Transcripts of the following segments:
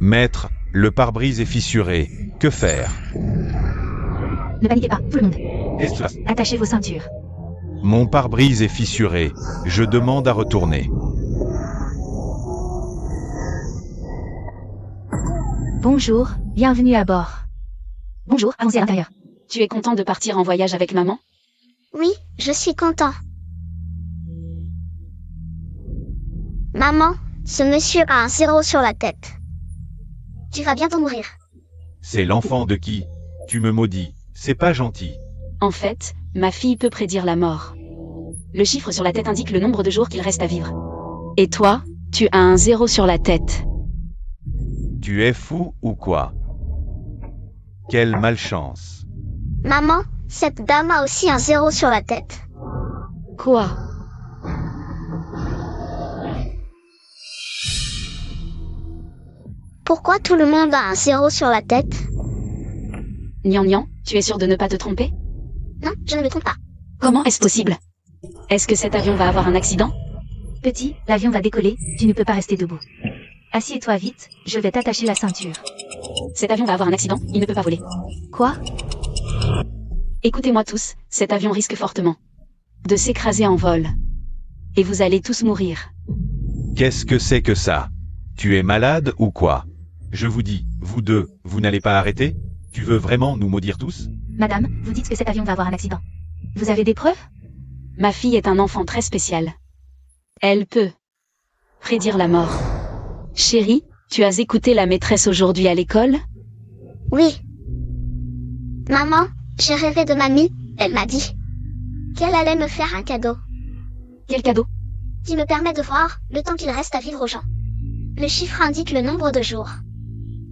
Maître, le pare-brise est fissuré. Que faire? Ne paniquez pas, tout le monde. Attachez vos ceintures. Mon pare-brise est fissuré. Je demande à retourner. Bonjour, bienvenue à bord. Bonjour, allons-y à l'intérieur. Tu es content de partir en voyage avec maman? Oui, je suis content. Maman, ce monsieur a un 0 sur la tête. Tu vas bientôt mourir. C'est l'enfant de qui? Tu me maudis. C'est pas gentil. En fait, ma fille peut prédire la mort. Le chiffre sur la tête indique le nombre de jours qu'il reste à vivre. Et toi, tu as un 0 sur la tête. Tu es fou ou quoi? Quelle malchance. Maman, cette dame a aussi un 0 sur la tête. Quoi? Pourquoi tout le monde a un 0 sur la tête? Nian Nian, tu es sûr de ne pas te tromper? Non, je ne me trompe pas. Comment est-ce possible? Est-ce que cet avion va avoir un accident? Petit, l'avion va décoller, tu ne peux pas rester debout. Assieds-toi vite, je vais t'attacher la ceinture. Cet avion va avoir un accident, il ne peut pas voler. Quoi? Écoutez-moi tous, cet avion risque fortement de s'écraser en vol. Et vous allez tous mourir. Qu'est-ce que c'est que ça? Tu es malade ou quoi? Je vous dis, vous deux, vous n'allez pas arrêter? Tu veux vraiment nous maudire tous? Madame, vous dites que cet avion va avoir un accident. Vous avez des preuves? Ma fille est un enfant très spécial. Elle peut prédire la mort. Chérie, tu as écouté la maîtresse aujourd'hui à l'école? Oui. Maman, j'ai rêvé de mamie, elle m'a dit qu'elle allait me faire un cadeau. Quel cadeau? Qui me permet de voir le temps qu'il reste à vivre aux gens. Le chiffre indique le nombre de jours.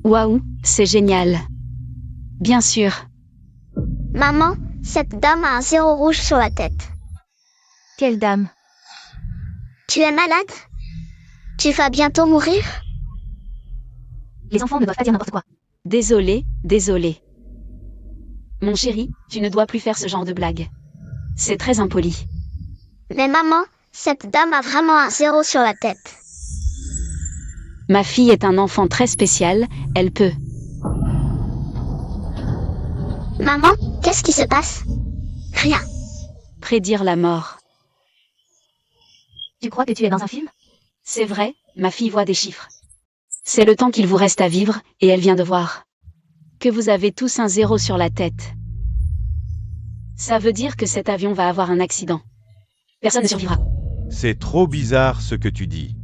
Waouh, c'est génial. Bien sûr. Maman, cette dame a un 0 rouge sur la tête. Quelle dame? Tu es malade? Tu vas bientôt mourir? Les enfants ne doivent pas dire n'importe quoi. Désolé. Mon chéri, tu ne dois plus faire ce genre de blague. C'est très impoli. Mais maman, cette dame a vraiment un 0 sur la tête. Ma fille est un enfant très spécial, elle peut Maman, qu'est-ce qui se passe? Rien. prédire la mort. Tu crois que tu es dans un film? C'est vrai, ma fille voit des chiffres. C'est le temps qu'il vous reste à vivre, et elle vient de voir que vous avez tous un 0 sur la tête. Ça veut dire que cet avion va avoir un accident. Personne ne survivra. C'est trop bizarre ce que tu dis.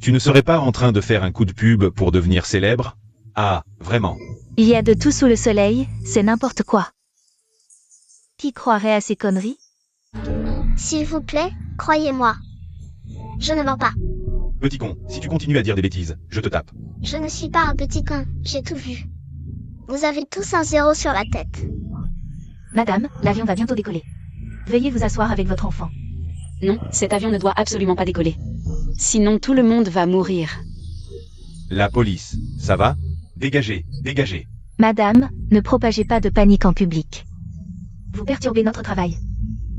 Tu ne serais pas en train de faire un coup de pub pour devenir célèbre? Ah, vraiment? Il y a de tout sous le soleil, c'est n'importe quoi. Qui croirait à ces conneries? S'il vous plaît, croyez-moi. Je ne mens pas. Petit con, si tu continues à dire des bêtises, je te tape. Je ne suis pas un petit con, j'ai tout vu. Vous avez tous un 0 sur la tête. Madame, l'avion va bientôt décoller. Veuillez vous asseoir avec votre enfant. Non, cet avion ne doit absolument pas décoller. Sinon tout le monde va mourir. La police, ça va? Dégagez. Madame, ne propagez pas de panique en public. Vous perturbez notre travail.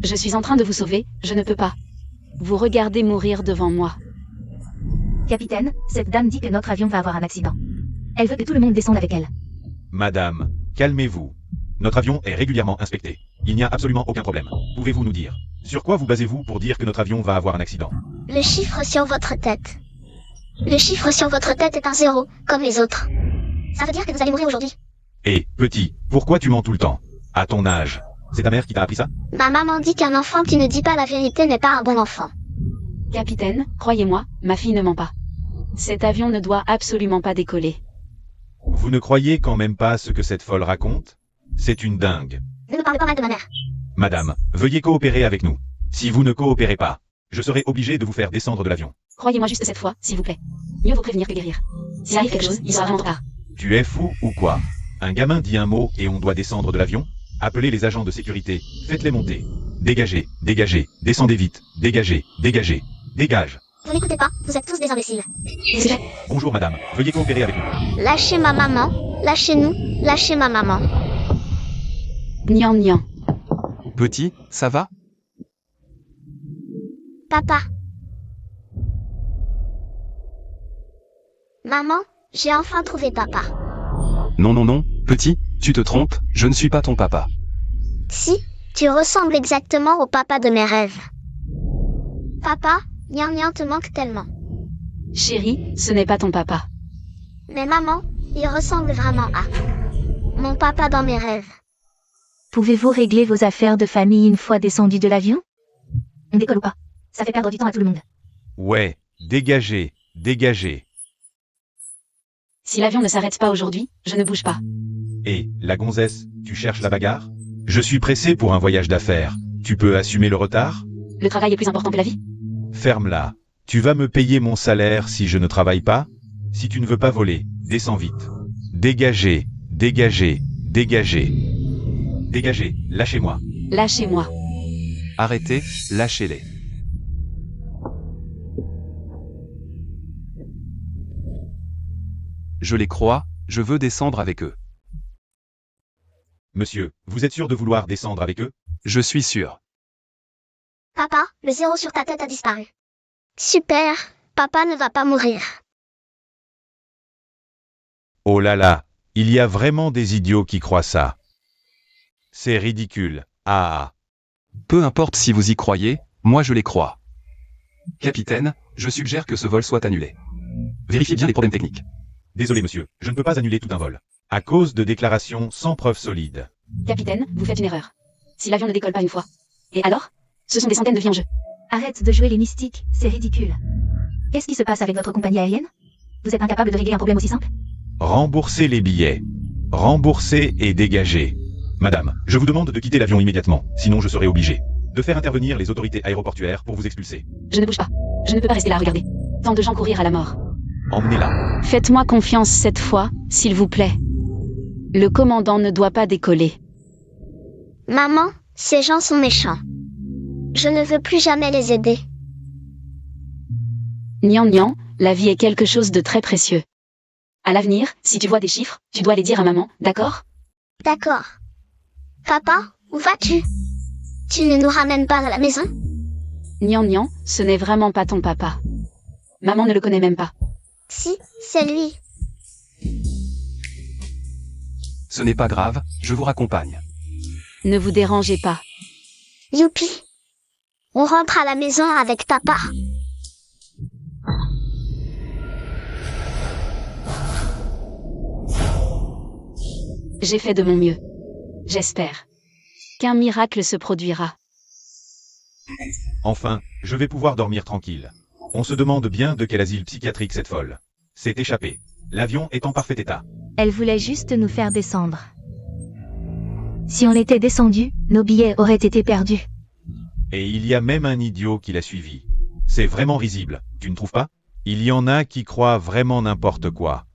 Je suis en train de vous sauver, je ne peux pas vous regarder mourir devant moi. Capitaine, cette dame dit que notre avion va avoir un accident. Elle veut que tout le monde descende avec elle. Madame, calmez-vous. Notre avion est régulièrement inspecté. Il n'y a absolument aucun problème. Pouvez-vous nous dire? Sur quoi vous basez-vous pour dire que notre avion va avoir un accident? Le chiffre sur votre tête. Le chiffre sur votre tête est un 0, comme les autres. Ça veut dire que vous allez mourir aujourd'hui. Et, petit, pourquoi tu mens tout le temps? À ton âge. C'est ta mère qui t'a appris ça? Ma maman dit qu'un enfant qui ne dit pas la vérité n'est pas un bon enfant. Capitaine, croyez-moi, ma fille ne ment pas. Cet avion ne doit absolument pas décoller. Vous ne croyez quand même pas ce que cette folle raconte? C'est une dingue. Ne me parlez pas mal de ma mère. Madame, veuillez coopérer avec nous. Si vous ne coopérez pas, je serai obligé de vous faire descendre de l'avion. Croyez-moi juste cette fois, s'il vous plaît. Mieux vaut prévenir que guérir. S'il arrive quelque chose, il sera vraiment trop tard. Tu es fou ou quoi? Un gamin dit un mot et on doit descendre de l'avion? Appelez les agents de sécurité, faites-les monter. Dégagez, descendez vite, dégage. Vous n'écoutez pas, vous êtes tous des imbéciles. Bonjour madame, veuillez coopérer avec nous. Lâchez ma maman, lâchez-nous, lâchez ma maman. Nian Nian. Petit, ça va? Papa. Maman, J'ai enfin trouvé papa. Non, non, non, petit, tu te trompes, je ne suis pas ton papa. Si, tu ressembles exactement au papa de mes rêves. Papa, Nian Nian te manque tellement. Chérie, ce n'est pas ton papa. Mais maman, il ressemble vraiment à mon papa dans mes rêves. Pouvez-vous régler vos affaires de famille une fois descendu de l'avion? On décolle ou pas? Ça fait perdre du temps à tout le monde. Ouais, dégagez, dégagez. Si l'avion ne s'arrête pas aujourd'hui, je ne bouge pas. Et, la gonzesse, tu cherches la bagarre? Je suis pressé pour un voyage d'affaires. Tu peux assumer le retard? Le travail est plus important que la vie. Ferme-la. Tu vas me payer mon salaire si je ne travaille pas? Si tu ne veux pas voler, descends vite. Dégagez, dégagez, dégagez. Dégagez, lâchez-moi. Lâchez-moi. Arrêtez, lâchez-les. Je les crois, je veux descendre avec eux. Monsieur, vous êtes sûr de vouloir descendre avec eux? Je suis sûr. Papa, le 0 sur ta tête a disparu. Super, papa ne va pas mourir. Oh là là, il y a vraiment des idiots qui croient ça. C'est ridicule. Ah. Peu importe si vous y croyez, moi je les crois. Capitaine, je suggère que ce vol soit annulé. Vérifiez bien les problèmes techniques. Désolé monsieur, je ne peux pas annuler tout un vol. À cause de déclarations sans preuves solides. Capitaine, vous faites une erreur. Si l'avion ne décolle pas une fois. Et alors? Ce sont des centaines de vies en jeu. Arrête de jouer les mystiques, c'est ridicule. Qu'est-ce qui se passe avec votre compagnie aérienne? Vous êtes incapable de régler un problème aussi simple? Remboursez les billets. Remboursez et dégagez. Madame, je vous demande de quitter l'avion immédiatement, sinon je serai obligé de faire intervenir les autorités aéroportuaires pour vous expulser. Je ne bouge pas. Je ne peux pas rester là à regarder. Tant de gens courir à la mort. Emmenez-la. Faites-moi confiance cette fois, s'il vous plaît. Le commandant ne doit pas décoller. Maman, ces gens sont méchants. Je ne veux plus jamais les aider. Nian Nian, la vie est quelque chose de très précieux. À l'avenir, si tu vois des chiffres, tu dois les dire à maman, d'accord? D'accord. Papa, où vas-tu? Tu ne nous ramènes pas à la maison? Nian Nian, ce n'est vraiment pas ton papa. Maman ne le connaît même pas. Si, c'est lui. Ce n'est pas grave, je vous raccompagne. Ne vous dérangez pas. Youpi. On rentre à la maison avec papa. J'ai fait de mon mieux. J'espère qu'un miracle se produira. Enfin, je vais pouvoir dormir tranquille. On se demande bien de quel asile psychiatrique cette folle s'est échappée. L'avion est en parfait état. Elle voulait juste nous faire descendre. Si on était descendu, nos billets auraient été perdus. Et il y a même un idiot qui l'a suivi. C'est vraiment risible, tu ne trouves pas? Il y en a qui croient vraiment n'importe quoi.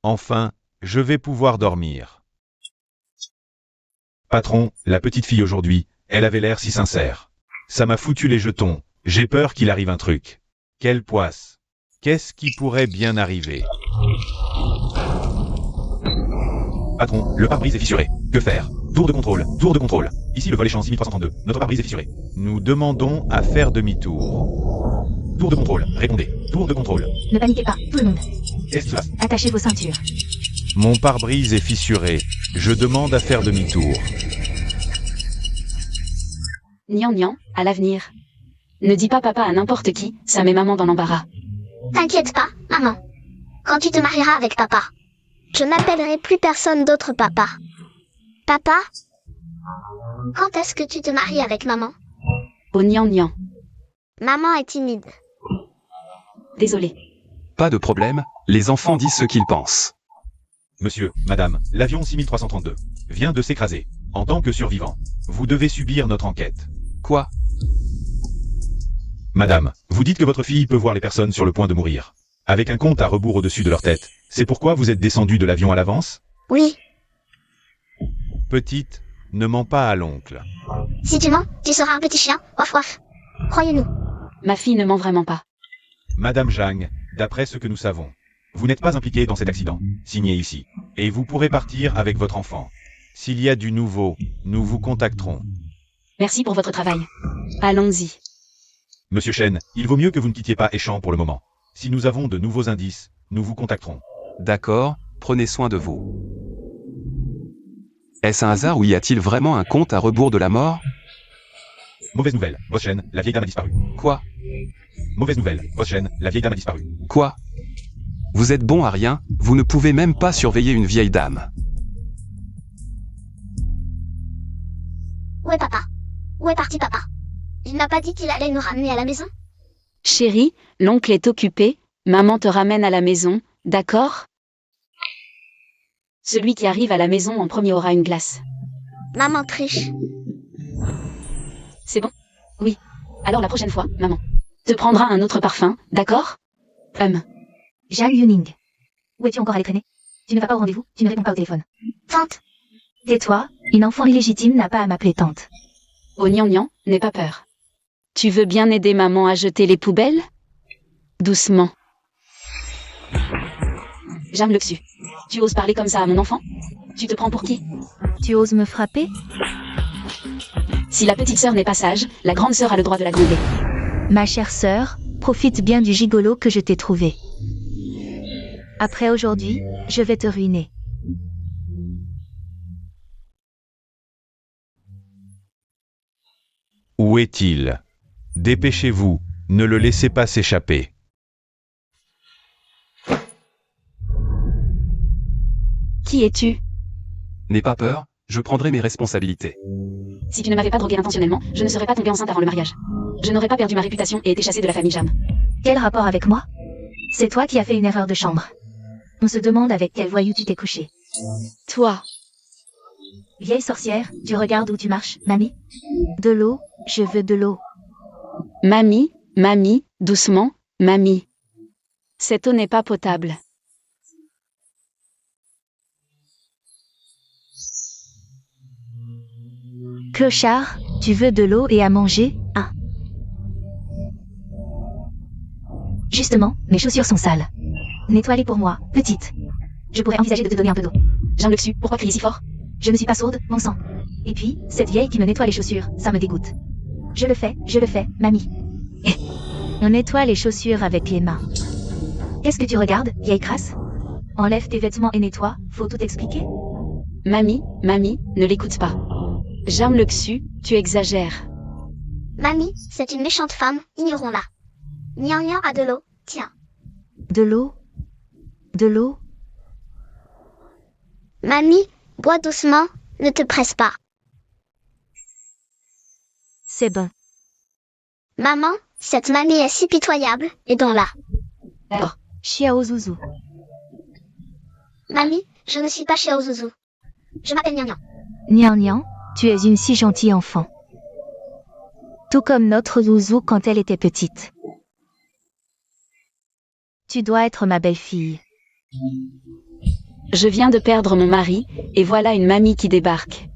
Enfin, je vais pouvoir dormir. Patron, la petite fille aujourd'hui, elle avait l'air si sincère. Ça m'a foutu les jetons, j'ai peur qu'il arrive un truc. Quelle poisse. Qu'est-ce qui pourrait bien arriver? Patron, le pare-brise est fissuré. Que faire? Tour de contrôle, tour de contrôle. Ici le vol échange 6332, notre pare-brise est fissuré. Nous demandons à faire demi-tour. Tour de contrôle, répondez. Tour de contrôle. Ne paniquez pas, tout le monde. Qu'est-ce qui se passe? Attachez vos ceintures. Mon pare-brise est fissuré. Je demande à faire demi-tour. Nian Nian, à l'avenir. Ne dis pas papa à n'importe qui, ça met maman dans l'embarras. T'inquiète pas, maman. Quand tu te marieras avec papa, je n'appellerai plus personne d'autre papa. Papa? Quand est-ce que tu te maries avec maman? Oh Nian Nian. Maman est timide. Désolé. Pas de problème, les enfants disent ce qu'ils pensent. Monsieur, madame, l'avion 6332 vient de s'écraser. En tant que survivant, vous devez subir notre enquête. Quoi? Madame, vous dites que votre fille peut voir les personnes sur le point de mourir. Avec un compte à rebours au-dessus de leur tête. C'est pourquoi vous êtes descendu de l'avion à l'avance? Oui. Petite, ne mens pas à l'oncle. Si tu mens, tu seras un petit chien. Waf waf. Croyez-nous. Ma fille ne ment vraiment pas. Madame Zhang, d'après ce que nous savons, vous n'êtes pas impliquée dans cet accident, signé ici. Et vous pourrez partir avec votre enfant. S'il y a du nouveau, nous vous contacterons. Merci pour votre travail. Allons-y. Monsieur Chen, il vaut mieux que vous ne quittiez pas Échamps pour le moment. Si nous avons de nouveaux indices, nous vous contacterons. D'accord, prenez soin de vous. Est-ce un hasard ou y a-t-il vraiment un compte à rebours de la mort? Mauvaise nouvelle, boss Shen, la vieille dame a disparu. Quoi? Mauvaise nouvelle, boss Shen, la vieille dame a disparu. Quoi? Vous êtes bon à rien, vous ne pouvez même pas surveiller une vieille dame. Où est papa? Où est parti papa? Il n'a pas dit qu'il allait nous ramener à la maison? Chérie, l'oncle est occupé, maman te ramène à la maison, d'accord? Celui qui arrive à la maison en premier aura une glace. Maman triche. C'est bon? Oui. Alors la prochaine fois, maman te prendra un autre parfum, d'accord? Zhang Yuning. Où es-tu encore allé traîner? Tu ne vas pas au rendez-vous, tu ne réponds pas au téléphone. Tante, Tais-toi, une enfant illégitime n'a pas à m'appeler tante. Oh gnangnan, n'aie pas peur. Tu veux bien aider maman à jeter les poubelles? Doucement. J'aime le dessus. Tu oses parler comme ça à mon enfant? Tu te prends pour qui? Tu oses me frapper? Si la petite sœur n'est pas sage, la grande sœur a le droit de la gronder. Ma chère sœur, profite bien du gigolo que je t'ai trouvé. Après aujourd'hui, je vais te ruiner. Où est-il? Dépêchez-vous, ne le laissez pas s'échapper. Qui es-tu? N'aie pas peur, je prendrai mes responsabilités. Si tu ne m'avais pas drogué intentionnellement, je ne serais pas tombée enceinte avant le mariage. Je n'aurais pas perdu ma réputation et été chassée de la famille Jam. Quel rapport avec moi? C'est toi qui as fait une erreur de chambre. On se demande avec quel voyou tu t'es couché. Toi, Vieille sorcière, tu regardes où tu marches, mamie? De l'eau, je veux de l'eau. mamie, doucement, mamie. Cette eau n'est pas potable. Clochard, tu veux de l'eau et à manger? Ah. Justement, mes chaussures sont sales. Nettoie-les pour moi, petite. Je pourrais envisager de te donner un peu d'eau. J'en le dessus, pourquoi crier si fort? Je ne suis pas sourde, bon sang. Et puis, cette vieille qui me nettoie les chaussures, ça me dégoûte. Je le fais, mamie. On nettoie les chaussures avec les mains. Qu'est-ce que tu regardes, vieille crasse? Enlève tes vêtements et nettoie, faut tout expliquer. Mamie, ne l'écoute pas. J'aime le dessus, tu exagères. mamie, c'est une méchante femme, ignorons-la. Gnangnan a de l'eau, tiens. De l'eau? De l'eau? Mamie, bois doucement, ne te presse pas. C'est bon. Maman, cette mamie est si pitoyable, aidons-la. D'accord. Xiao Zuzu. Mamie, je ne suis pas chez Ozuzu. Je m'appelle Gnangnan. Nian, tu es une si gentille enfant. Tout comme notre Zuzu quand elle était petite. Tu dois être ma belle-fille. Je viens de perdre mon mari, et voilà une mamie qui débarque.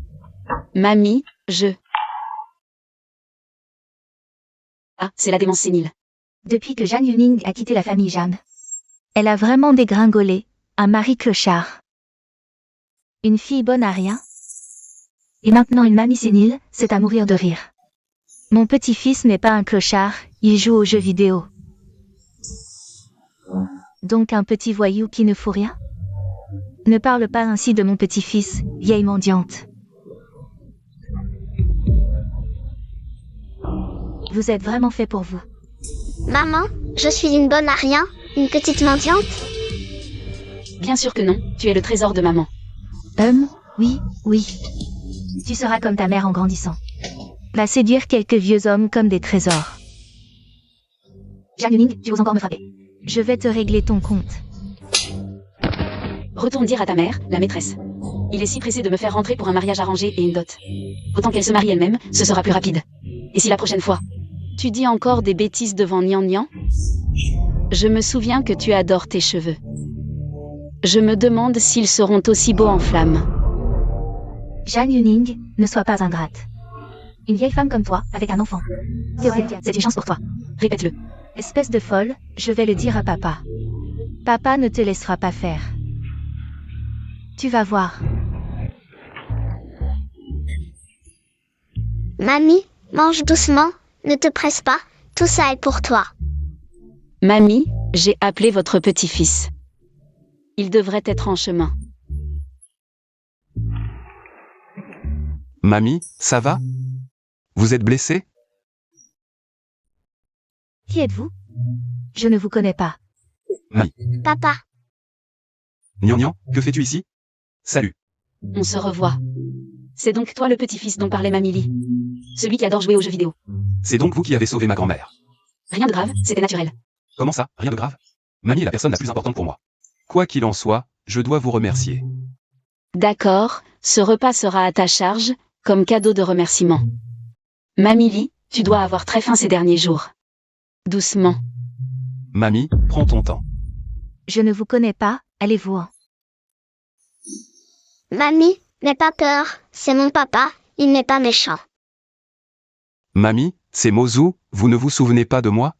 Mamie, Ah, c'est la démence sénile. Depuis que Zhang Yuning a quitté la famille Jam, elle a vraiment dégringolé, un mari clochard. Une fille bonne à rien. Et maintenant une mamie sénile, c'est à mourir de rire. Mon petit-fils n'est pas un clochard, il joue aux jeux vidéo. Donc un petit voyou qui ne fout rien? Ne parle pas ainsi de mon petit-fils, vieille mendiante. Vous êtes vraiment fait pour vous. Maman, je suis une bonne à rien, une petite mendiante? Bien sûr que non, tu es le trésor de maman. Oui. Tu seras comme ta mère en grandissant. Va séduire quelques vieux hommes comme des trésors. Zhang Yuning, tu oses encore me frapper. Je vais te régler ton compte. Retourne dire à ta mère, la maîtresse. Il est si pressé de me faire rentrer pour un mariage arrangé et une dot. Autant qu'elle se marie elle-même, ce sera plus rapide. Et si la prochaine fois, tu dis encore des bêtises devant Gnangnan? Je me souviens que tu adores tes cheveux. Je me demande s'ils seront aussi beaux en flammes. Zhang Yuning, ne sois pas ingrate. Une vieille femme comme toi, avec un enfant. C'est une chance pour toi. Répète-le. Espèce de folle, je vais le dire à papa. Papa ne te laissera pas faire. Tu vas voir. Mamie, mange doucement, ne te presse pas, tout ça est pour toi. Mamie, j'ai appelé votre petit-fils. Il devrait être en chemin. Mamie, ça va? Vous êtes blessée? Qui êtes-vous? Je ne vous connais pas. Papa, Gnangnan, que fais-tu ici? Salut. On se revoit. C'est donc toi le petit-fils dont parlait Mamie. Celui qui adore jouer aux jeux vidéo. C'est donc vous qui avez sauvé ma grand-mère. Rien de grave, c'était naturel. Comment ça? Rien de grave? Mamie est la personne la plus importante pour moi. Quoi qu'il en soit, je dois vous remercier. D'accord, ce repas sera à ta charge, comme cadeau de remerciement. Mamie, tu dois avoir très faim ces derniers jours. Doucement. Mamie, prends ton temps. Je ne vous connais pas, allez-vous-en. mamie, n'aie pas peur, c'est mon papa, il n'est pas méchant. Mamie, c'est Mozu, vous ne vous souvenez pas de moi?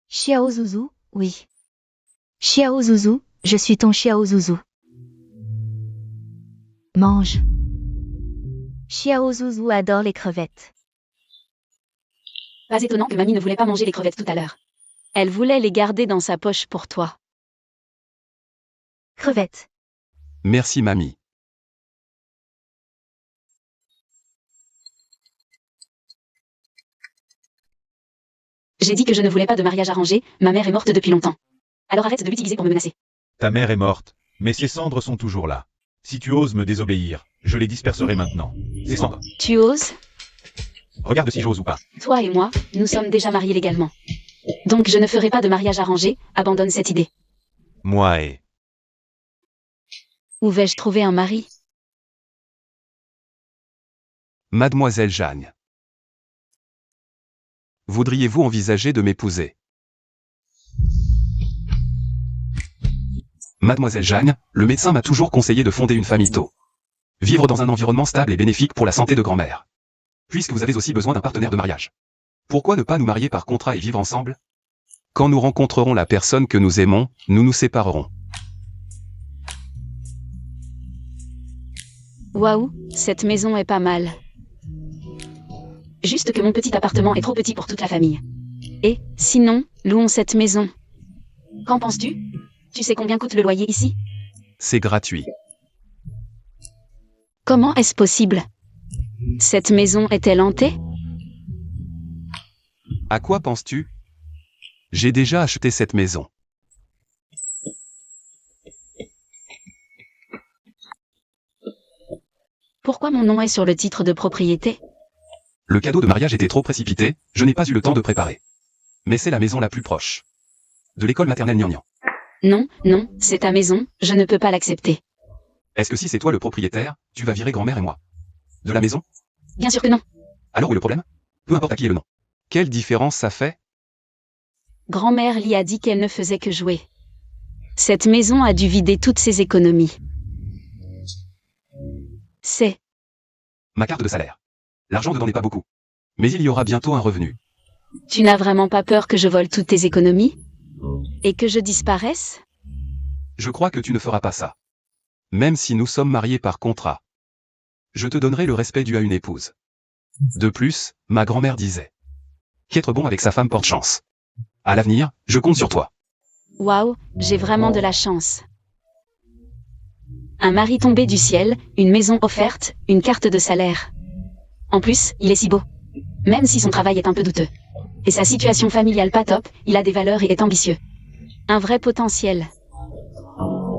Xiao Zouzou, oui. Xiao Zouzou, je suis ton Xiao Zouzou. Mange. Xiao Zouzou adore les crevettes. Pas étonnant que Mamie ne voulait pas manger les crevettes tout à l'heure. Elle voulait les garder dans sa poche pour toi. Crevettes. Merci Mamie. J'ai dit que je ne voulais pas de mariage arrangé, ma mère est morte depuis longtemps. Alors arrête de l'utiliser pour me menacer. Ta mère est morte, mais ses cendres sont toujours là. Si tu oses me désobéir, je les disperserai maintenant. Ces cendres. Tu oses? Regarde si j'ose ou pas. Toi et moi, nous sommes déjà mariés légalement. Donc je ne ferai pas de mariage arrangé, abandonne cette idée. Moi et... Où vais-je trouver un mari? Mademoiselle Jeanne. Voudriez-vous envisager de m'épouser? Mademoiselle Jeanne, le médecin m'a toujours conseillé de fonder une famille tôt. Vivre dans un environnement stable et bénéfique pour la santé de grand-mère. Puisque vous avez aussi besoin d'un partenaire de mariage. Pourquoi ne pas nous marier par contrat et vivre ensemble? Quand nous rencontrerons la personne que nous aimons, nous nous séparerons. Waouh, cette maison est pas mal. Juste que mon petit appartement est trop petit pour toute la famille. Et, sinon, louons cette maison. Qu'en penses-tu? Tu sais combien coûte le loyer ici? C'est gratuit. Comment est-ce possible? Cette maison est-elle hantée? À quoi penses-tu? J'ai déjà acheté cette maison. Pourquoi mon nom est sur le titre de propriété? Le cadeau de mariage était trop précipité, je n'ai pas eu le temps de préparer. Mais c'est la maison la plus proche. De l'école maternelle Gnangnan. Non, non, c'est ta maison, je ne peux pas l'accepter. Est-ce que si c'est toi le propriétaire, tu vas virer grand-mère et moi? De la maison? Bien sûr que non. Alors où est le problème? Peu importe à qui est le nom. Quelle différence ça fait? Grand-mère Lee a dit qu'elle ne faisait que jouer. Cette maison a dû vider toutes ses économies. C'est... Ma carte de salaire. L'argent dedans n'est pas beaucoup. Mais il y aura bientôt un revenu. Tu n'as vraiment pas peur que je vole toutes tes économies? Et que je disparaisse? Je crois que tu ne feras pas ça. Même si nous sommes mariés par contrat. Je te donnerai le respect dû à une épouse. De plus, ma grand-mère disait qu'être bon avec sa femme porte chance. À l'avenir, je compte sur toi. Waouh, j'ai vraiment de la chance. Un mari tombé du ciel, une maison offerte, une carte de salaire. En plus, il est si beau. Même si son travail est un peu douteux. Et sa situation familiale pas top, il a des valeurs et est ambitieux. Un vrai potentiel.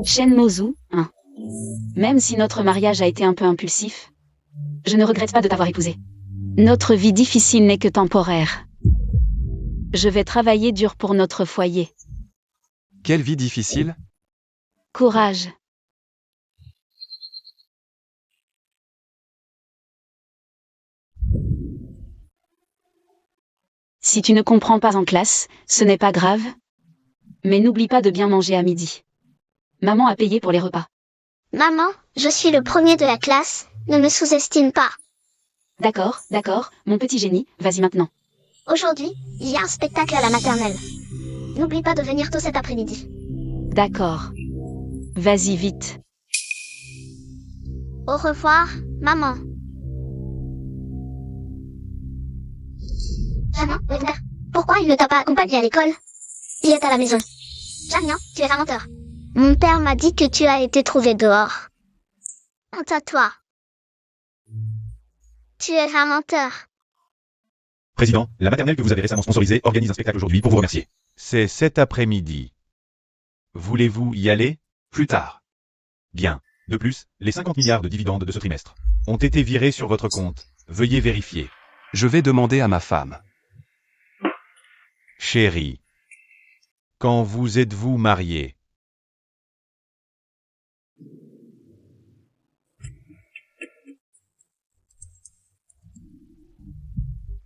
Shen Mozu, hein. Même si notre mariage a été un peu impulsif, je ne regrette pas de t'avoir épousé. Notre vie difficile n'est que temporaire. Je vais travailler dur pour notre foyer. Quelle vie difficile? Courage. Si tu ne comprends pas en classe, ce n'est pas grave. Mais n'oublie pas de bien manger à midi. Maman a payé pour les repas. Maman, je suis le premier de la classe, ne me sous-estime pas. D'accord, d'accord, mon petit génie, vas-y maintenant. Aujourd'hui, il y a un spectacle à la maternelle. N'oublie pas de venir tôt cet après-midi. D'accord. Vas-y vite. Au revoir, maman. Maman, le père, pourquoi il ne t'a pas accompagné à l'école? Il est à la maison. Jeanne, tu es un menteur. Mon père m'a dit que tu as été trouvé dehors. Honte à toi. Tu es un menteur. Président, la maternelle que vous avez récemment sponsorisée organise un spectacle aujourd'hui pour vous remercier. C'est cet après-midi. Voulez-vous y aller? Plus tard. Bien. De plus, les 50 milliards de dividendes de ce trimestre. Ont été virés sur votre compte. Veuillez vérifier. Je vais demander à ma femme. Chérie. Quand vous êtes-vous mariés?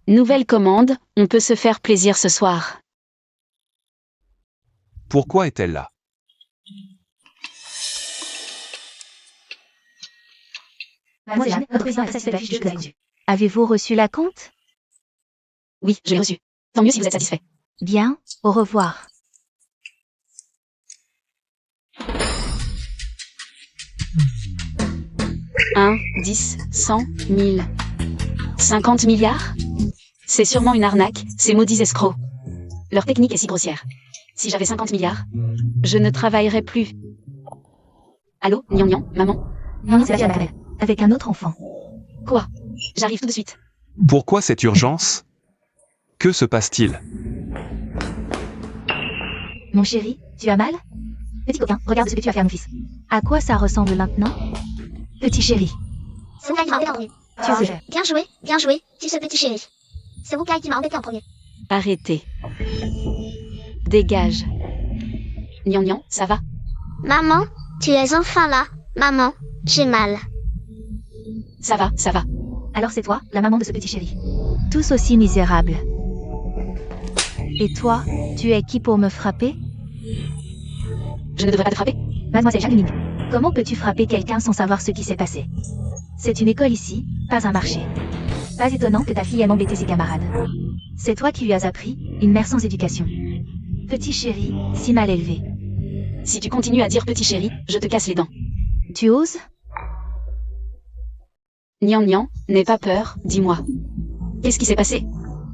Nouvelle commande, on peut se faire plaisir ce soir. Pourquoi est-elle là? Mademoiselle Jeanne, votre président a satisfait de la fiche de ce que vous avez reçue. Avez-vous reçu la compte? Oui, je l'ai reçu. Tant mieux si vous êtes satisfait. Bien, au revoir. Un, 10, 100, 1000. 50 milliards? C'est sûrement une arnaque, ces maudits escrocs. Leur technique est si grossière. Si j'avais 50 milliards, je ne travaillerais plus. Allô, Nian, maman? Non, c'est la fille à la maternelle. Avec un autre enfant. Quoi? J'arrive tout de suite. Pourquoi cette urgence? Que se passe-t-il? Mon chéri, tu as mal? Petit coquin, regarde ce que tu as fait à mon fils. À quoi ça ressemble maintenant? Petit chéri. C'est Wukai qui m'a embêté en premier. Tu sais. Bien joué, tu ce petit chéri. C'est Wukai qui m'a embêté en premier. Arrêtez. Dégage. Nian, ça va? Maman, tu es enfin là. Maman, j'ai mal. Ça va. Alors c'est toi, la maman de ce petit chéri. Tous aussi misérables. Et toi, tu es qui pour me frapper? Je ne devrais pas te frapper? Mademoiselle Jeanne Luning, comment peux-tu frapper quelqu'un sans savoir ce qui s'est passé? C'est une école ici, pas un marché. Pas étonnant que ta fille aime embêter ses camarades. C'est toi qui lui as appris, une mère sans éducation. Petit chéri, si mal élevé. Si tu continues à dire petit chéri, je te casse les dents. Tu oses? Nian, n'aie pas peur, dis-moi. Qu'est-ce qui s'est passé?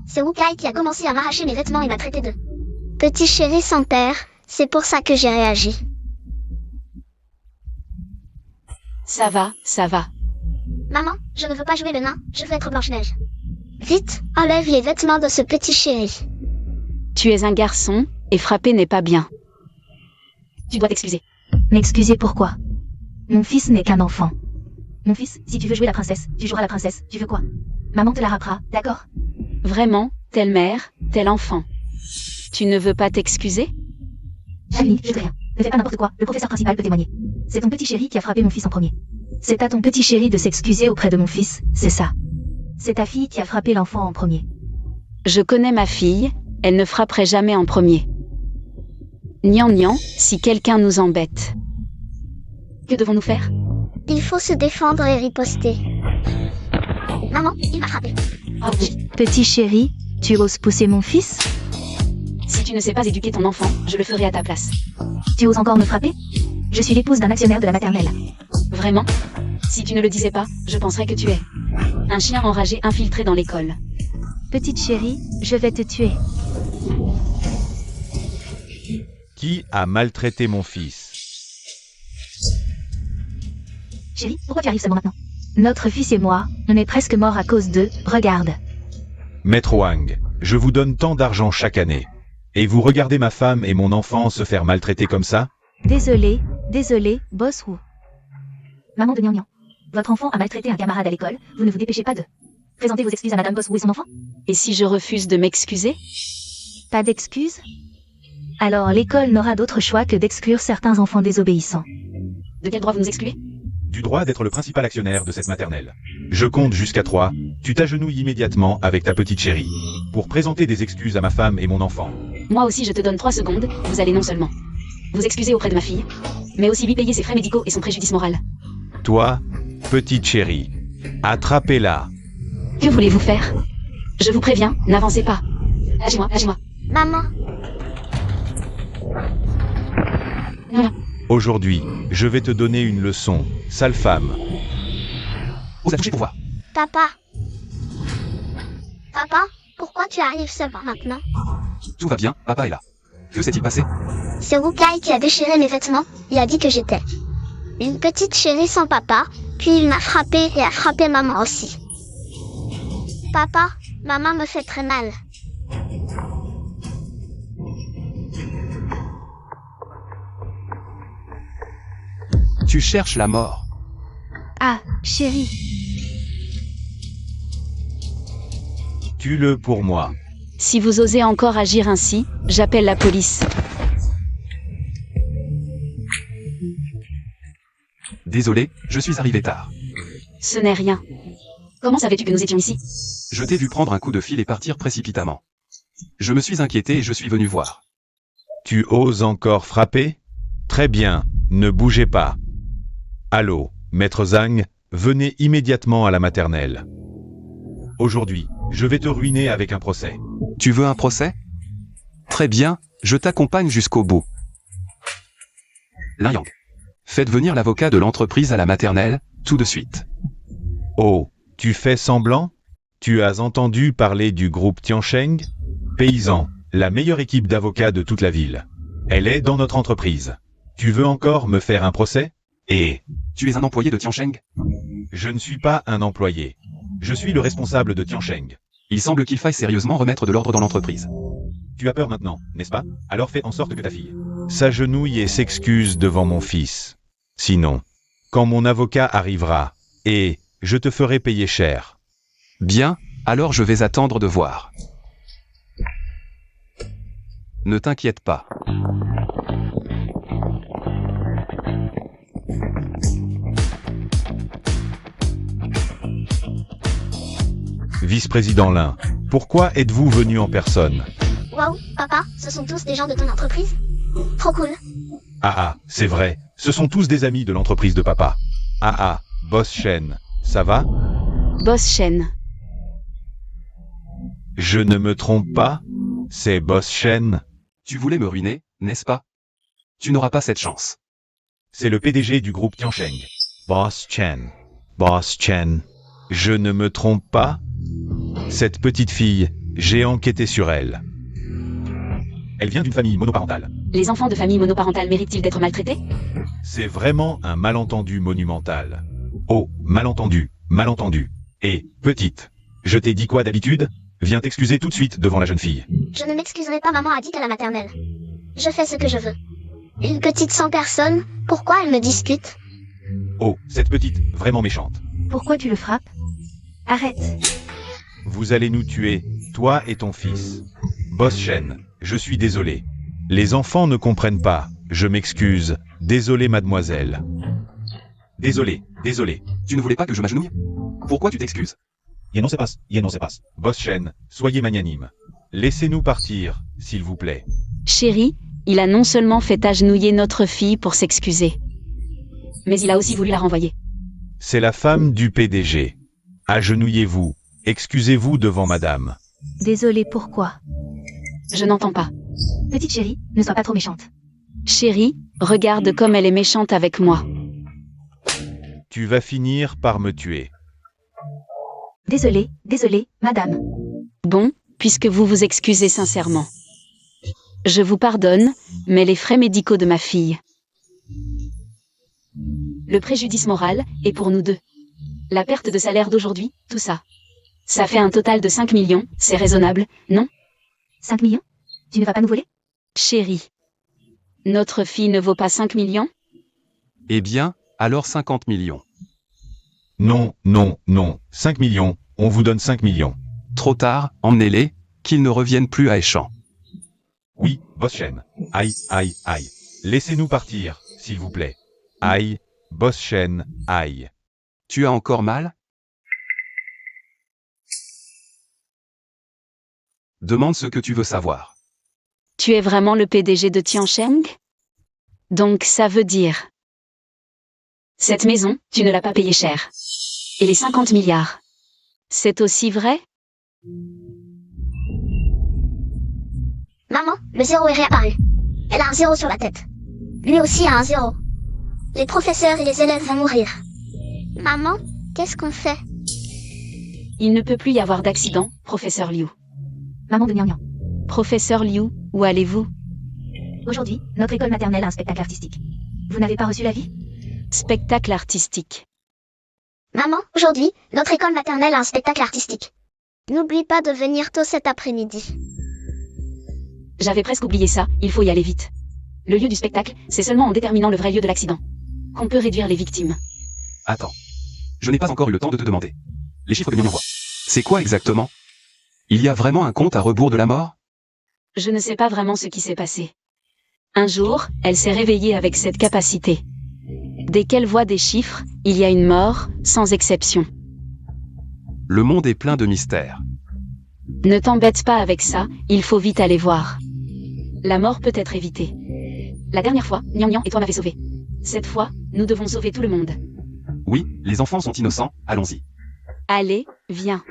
C'est Wukai qui a commencé à m'arracher mes vêtements et m'a traité de petit chéri sans père. C'est pour ça que j'ai réagi. Ça va. Maman, je ne veux pas jouer le nain, je veux être Blanche-Neige. Vite, enlève les vêtements de ce petit chéri. Tu es un garçon, et frapper n'est pas bien. Tu dois t'excuser. M'excuser pourquoi? Mon fils n'est qu'un enfant. Mon fils, si tu veux jouer la princesse, tu joueras la princesse, tu veux quoi? Maman te la rappera, d'accord? Vraiment, telle mère, tel enfant. Tu ne veux pas t'excuser? Chérie, je te rien. Ne fais pas n'importe quoi, le professeur principal peut témoigner. C'est ton petit chéri qui a frappé mon fils en premier. C'est à ton petit chéri de s'excuser auprès de mon fils, c'est ça. C'est ta fille qui a frappé l'enfant en premier. Je connais ma fille, elle ne frapperait jamais en premier. Nian, si quelqu'un nous embête. Que devons-nous faire? Il faut se défendre et riposter. Maman, il m'a frappé. Oh oui. Petit chéri, tu oses pousser mon fils? Si tu ne sais pas éduquer ton enfant, je le ferai à ta place. Tu oses encore me frapper? Je suis l'épouse d'un actionnaire de la maternelle. Vraiment? Si tu ne le disais pas, je penserais que tu es un chien enragé infiltré dans l'école. Petite chérie, je vais te tuer. Qui a maltraité mon fils? Chérie, pourquoi tu arrives seulement maintenant? Notre fils et moi, on est presque morts à cause d'eux, regarde. Maître Wang, je vous donne tant d'argent chaque année. Et vous regardez ma femme et mon enfant se faire maltraiter comme ça? Désolé, boss Wu. Maman de Nian, votre enfant a maltraité un camarade à l'école, vous ne vous dépêchez pas de présenter vos excuses à Madame Boss Wu et son enfant? Et si je refuse de m'excuser? Pas d'excuses? Alors l'école n'aura d'autre choix que d'exclure certains enfants désobéissants. De quel droit vous nous excluez? Du droit d'être le principal actionnaire de cette maternelle. Je compte jusqu'à 3, tu t'agenouilles immédiatement avec ta petite chérie. Pour présenter des excuses à ma femme et mon enfant. Moi aussi je te donne 3 secondes, vous allez non seulement vous excuser auprès de ma fille, mais aussi lui payer ses frais médicaux et son préjudice moral. Toi, petite chérie, attrapez-la. Que voulez-vous faire? Je vous préviens, n'avancez pas. Lâchez-moi. Maman, Aujourd'hui, je vais te donner une leçon, sale femme. Ose la toucher pour voir. Papa, pourquoi tu arrives seulement maintenant? Tout va bien, papa est là. Que s'est-il passé? C'est Wukai qui a déchiré mes vêtements, il a dit que j'étais une petite chérie sans papa, puis il m'a frappé et a frappé maman aussi. Papa, maman me fait très mal. Tu cherches la mort. Ah, chérie. Tue-le pour moi. Si vous osez encore agir ainsi, j'appelle la police. Désolé, je suis arrivé tard. Ce n'est rien. Comment savais-tu que nous étions ici? Je t'ai vu prendre un coup de fil et partir précipitamment. Je me suis inquiété et je suis venu voir. Tu oses encore frapper? Très bien, ne bougez pas. Allô, maître Zhang, venez immédiatement à la maternelle. Aujourd'hui, je vais te ruiner avec un procès. Tu veux un procès? Très bien, je t'accompagne jusqu'au bout. Lin Yang. Faites venir l'avocat de l'entreprise à la maternelle, tout de suite. Oh, tu fais semblant? Tu as entendu parler du groupe Tiansheng? Paysan, la meilleure équipe d'avocats de toute la ville. Elle est dans notre entreprise. Tu veux encore me faire un procès? Et Tu es un employé de Tiansheng? je ne suis pas un employé. Je suis le responsable de Tiansheng. Il semble qu'il faille sérieusement remettre de l'ordre dans l'entreprise. Tu as peur maintenant, n'est-ce pas? Alors fais en sorte que ta fille s'agenouille et s'excuse devant mon fils. Sinon, quand mon avocat arrivera, et je te ferai payer cher. Bien, alors je vais attendre de voir. Ne t'inquiète pas. Vice-président Lin, pourquoi êtes-vous venu en personne? Waouh, papa, ce sont tous des gens de ton entreprise? Trop cool. Ah, c'est vrai, ce sont tous des amis de l'entreprise de papa. Boss Shen, ça va? Boss Shen. Je ne me trompe pas? C'est Boss Shen? Tu voulais me ruiner, n'est-ce pas? Tu n'auras pas cette chance. C'est le PDG du groupe Tiansheng. Boss Chen. Boss Chen. Je ne me trompe pas? Cette petite fille, j'ai enquêté sur elle. Elle vient d'une famille monoparentale. Les enfants de famille monoparentale méritent-ils d'être maltraités? C'est vraiment un malentendu monumental. Oh, malentendu, malentendu. Et, petite, je t'ai dit quoi d'habitude? Viens t'excuser tout de suite devant la jeune fille. Je ne m'excuserai pas, maman a dit à la maternelle. Je fais ce que je veux. Une petite sans personne, pourquoi elle me discute? Oh, cette petite, vraiment méchante. Pourquoi tu le frappes? Arrête. Vous allez nous tuer, toi et ton fils. Boss Shen, je suis désolé. Les enfants ne comprennent pas, je m'excuse. Désolé mademoiselle. Désolé. Tu ne voulais pas que je m'agenouille? Pourquoi tu t'excuses? Yen no se passe. Boss Shen, soyez magnanime. Laissez-nous partir, s'il vous plaît. Chérie, il a non seulement fait agenouiller notre fille pour s'excuser, mais il a aussi voulu la renvoyer. C'est la femme du PDG. Agenouillez-vous, excusez-vous devant madame. Désolée, pourquoi? Je n'entends pas. Petite chérie, ne sois pas trop méchante. Chérie, regarde comme elle est méchante avec moi. Tu vas finir par me tuer. Désolée, madame. Bon, puisque vous vous excusez sincèrement. Je vous pardonne, mais les frais médicaux de ma fille. Le préjudice moral est pour nous deux. La perte de salaire d'aujourd'hui, tout ça. Ça fait un total de 5 millions, c'est raisonnable, non? 5 millions? Tu ne vas pas nous voler? Chérie. Notre fille ne vaut pas 5 millions? Eh bien, alors 50 millions. Non. 5 millions, on vous donne 5 millions. Trop tard, emmenez-les, qu'ils ne reviennent plus à Échamps. Oui, Boss Shen. Aïe. Laissez-nous partir, s'il vous plaît. Aïe, Boss Shen, aïe. Tu as encore mal? Demande ce que tu veux savoir. Tu es vraiment le PDG de Tiansheng? Donc ça veut dire... Cette maison, tu ne l'as pas payée cher. Et les 50 milliards. C'est aussi vrai? Maman, le zéro est réapparu. Elle a un zéro sur la tête. Lui aussi a un zéro. Les professeurs et les élèves vont mourir. Maman, qu'est-ce qu'on fait? Il ne peut plus y avoir d'accident, professeur Liu. Maman de Niang. Professeur Liu, où allez-vous? Aujourd'hui, notre école maternelle a un spectacle artistique. Vous n'avez pas reçu l'avis? Spectacle artistique. Maman, aujourd'hui, notre école maternelle a un spectacle artistique. N'oublie pas de venir tôt cet après-midi. J'avais presque oublié ça, il faut y aller vite. Le lieu du spectacle, c'est seulement en déterminant le vrai lieu de l'accident qu'on peut réduire les victimes. Attends. Je n'ai pas encore eu le temps de te demander. Les chiffres que Mion envoie. C'est quoi exactement? Il y a vraiment un compte à rebours de la mort? Je ne sais pas vraiment ce qui s'est passé. Un jour, elle s'est réveillée avec cette capacité. Dès qu'elle voit des chiffres, il y a une mort, sans exception. Le monde est plein de mystères. Ne t'embête pas avec ça, il faut vite aller voir. La mort peut être évitée. La dernière fois, Nian Nian et toi m'avez sauvé. Cette fois, nous devons sauver tout le monde. Oui, les enfants sont innocents, allons-y. Allez, viens.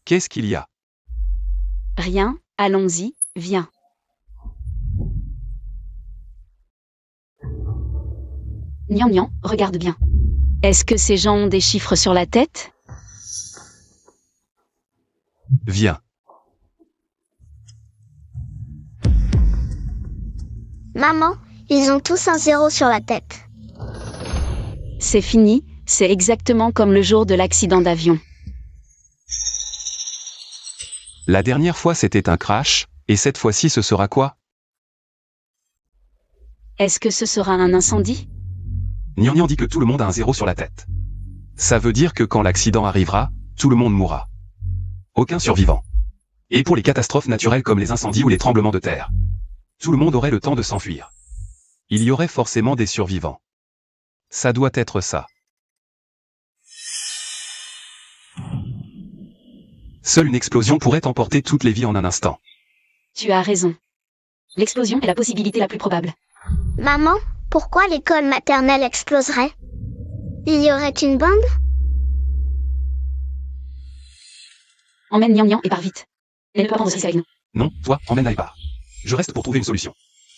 Qu'est-ce qu'il y a? Rien, allons-y, viens. Nian Nian, regarde bien. Est-ce que ces gens ont des chiffres sur la tête? Viens. Maman, ils ont tous un 0 sur la tête. C'est fini, c'est exactement comme le jour de l'accident d'avion. La dernière fois c'était un crash, et cette fois-ci ce sera quoi? Est-ce que ce sera un incendie? Nian Nian dit que tout le monde a un 0 sur la tête. Ça veut dire que quand l'accident arrivera, tout le monde mourra. Aucun survivant. Et pour les catastrophes naturelles comme les incendies ou les tremblements de terre, tout le monde aurait le temps de s'enfuir. Il y aurait forcément des survivants. Ça doit être ça. Seule une explosion pourrait emporter toutes les vies en un instant. Tu as raison. L'explosion est la possibilité la plus probable. Maman, pourquoi l'école maternelle exploserait? Il y aurait une bombe? Emmène Nian Nian et pars vite. Elle ne peut pas prendre ce risque avec nous. Non, toi, emmène Aïpar. Je reste pour trouver une solution.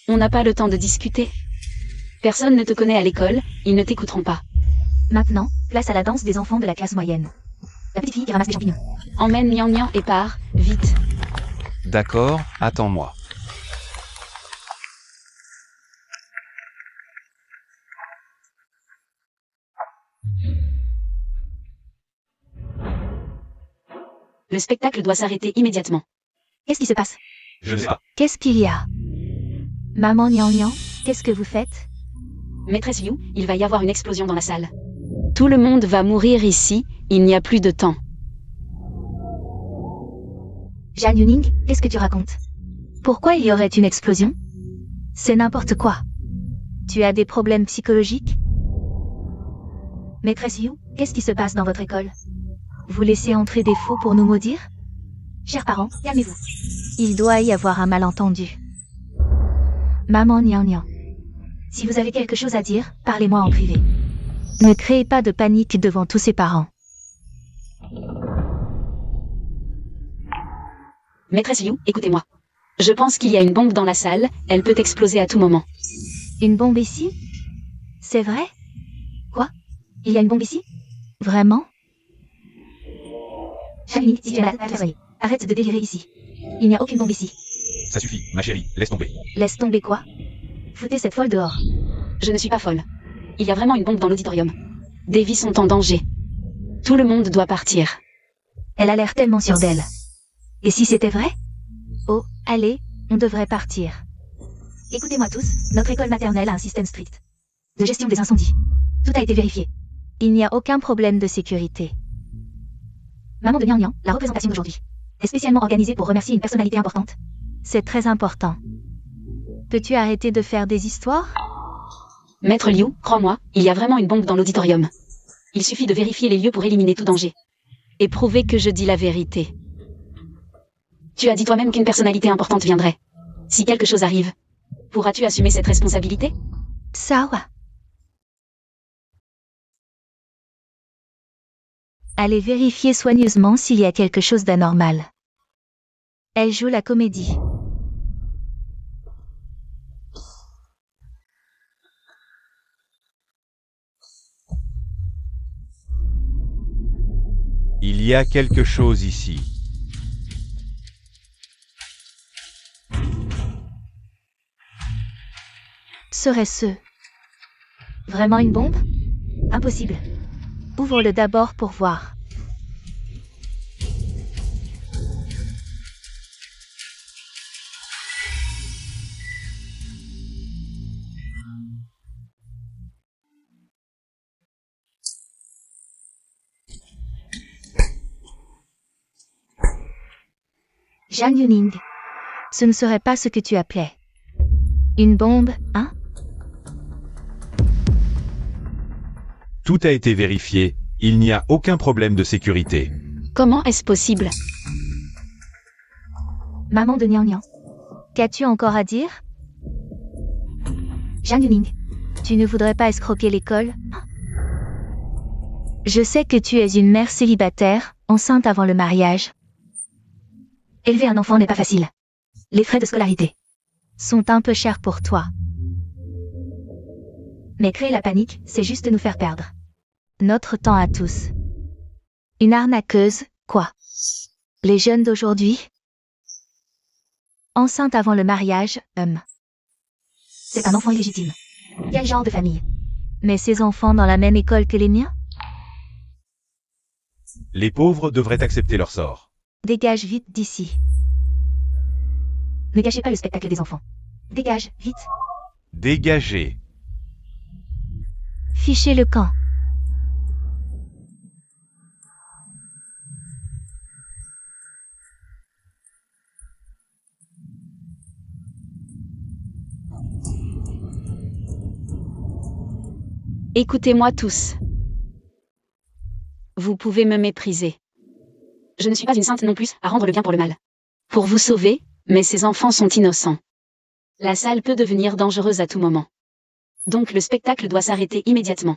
On n'a pas le temps de discuter. Personne ne te connaît à l'école, ils ne t'écouteront pas. Maintenant, place à la danse des enfants de la classe moyenne. La petite fille qui ramasse des champignons. Emmène Nian Nian et pars, vite. D'accord, attends-moi. Le spectacle doit s'arrêter immédiatement. Qu'est-ce qui se passe? Je ne sais pas. Qu'est-ce qu'il y a? Maman Nian Nian, qu'est-ce que vous faites? Maîtresse Yu, il va y avoir une explosion dans la salle. Tout le monde va mourir ici, il n'y a plus de temps. Jan Yuning, qu'est-ce que tu racontes? Pourquoi il y aurait une explosion? C'est n'importe quoi. Tu as des problèmes psychologiques? Maîtresse Yu, qu'est-ce qui se passe dans votre école? Vous laissez entrer des faux pour nous maudire? Chers parents, calmez-vous. Il doit y avoir un malentendu. Maman Nian Nian. Si vous avez quelque chose à dire, parlez-moi en privé. Ne créez pas de panique devant tous ces parents. Maîtresse Yu, écoutez-moi. Je pense qu'il y a une bombe dans la salle, elle peut exploser à tout moment. Une bombe ici? C'est vrai? Quoi? Il y a une bombe ici? Vraiment? Charlie, si tu es malade, arrête de délirer ici. Il n'y a aucune bombe ici. Ça suffit, ma chérie, laisse tomber. Laisse tomber quoi? Foutez cette folle dehors. Je ne suis pas folle. Il y a vraiment une bombe dans l'auditorium. Des vies sont en danger. Tout le monde doit partir. Elle a l'air tellement sûre d'elle. Et si c'était vrai? Oh, allez, on devrait partir. Écoutez-moi tous, notre école maternelle a un système strict de gestion des incendies. Tout a été vérifié. Il n'y a aucun problème de sécurité. Maman de Nian Nian, la représentation d'aujourd'hui est spécialement organisée pour remercier une personnalité importante. C'est très important. Peux-tu arrêter de faire des histoires? Maître Liu, crois-moi, il y a vraiment une bombe dans l'auditorium. Il suffit de vérifier les lieux pour éliminer tout danger. Et prouver que je dis la vérité. Tu as dit toi-même qu'une personnalité importante viendrait. Si quelque chose arrive, pourras-tu assumer cette responsabilité? Sawa. Allez vérifier soigneusement s'il y a quelque chose d'anormal. Elle joue la comédie. Il y a quelque chose ici. Serait-ce vraiment une bombe? Impossible. Ouvre-le d'abord pour voir. Jeanne Yuning, ce ne serait pas ce que tu appelais une bombe, hein? Tout a été vérifié, il n'y a aucun problème de sécurité. Comment est-ce possible? Maman de Nian Nian, qu'as-tu encore à dire? Jeanne Yuning, tu ne voudrais pas escroquer l'école, hein? Je sais que tu es une mère célibataire, enceinte avant le mariage. Élever un enfant n'est pas facile. Les frais de scolarité sont un peu chers pour toi. Mais créer la panique, c'est juste nous faire perdre notre temps à tous. Une arnaqueuse, quoi? Les jeunes d'aujourd'hui? Enceinte avant le mariage, c'est un enfant illégitime. Quel genre de famille? Mais ces enfants dans la même école que les miens? Les pauvres devraient accepter leur sort. Dégage vite d'ici. Ne gâchez pas le spectacle des enfants. Dégage, vite. Dégagez. Fichez le camp. Écoutez-moi tous. Vous pouvez me mépriser. Je ne suis pas une sainte non plus à rendre le bien pour le mal. Pour vous sauver, mais ces enfants sont innocents. La salle peut devenir dangereuse à tout moment. Donc le spectacle doit s'arrêter immédiatement.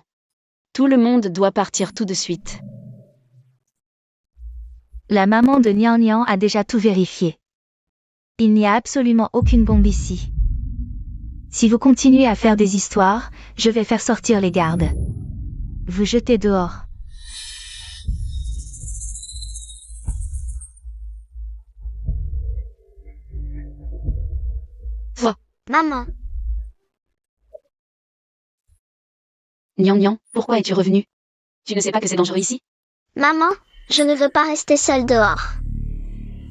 Tout le monde doit partir tout de suite. La maman de Nian Nian a déjà tout vérifié. Il n'y a absolument aucune bombe ici. Si vous continuez à faire des histoires, je vais faire sortir les gardes. Vous jetez dehors. Maman, Nian Nian, pourquoi es-tu revenu? Tu ne sais pas que c'est dangereux ici? maman, je ne veux pas rester seule dehors.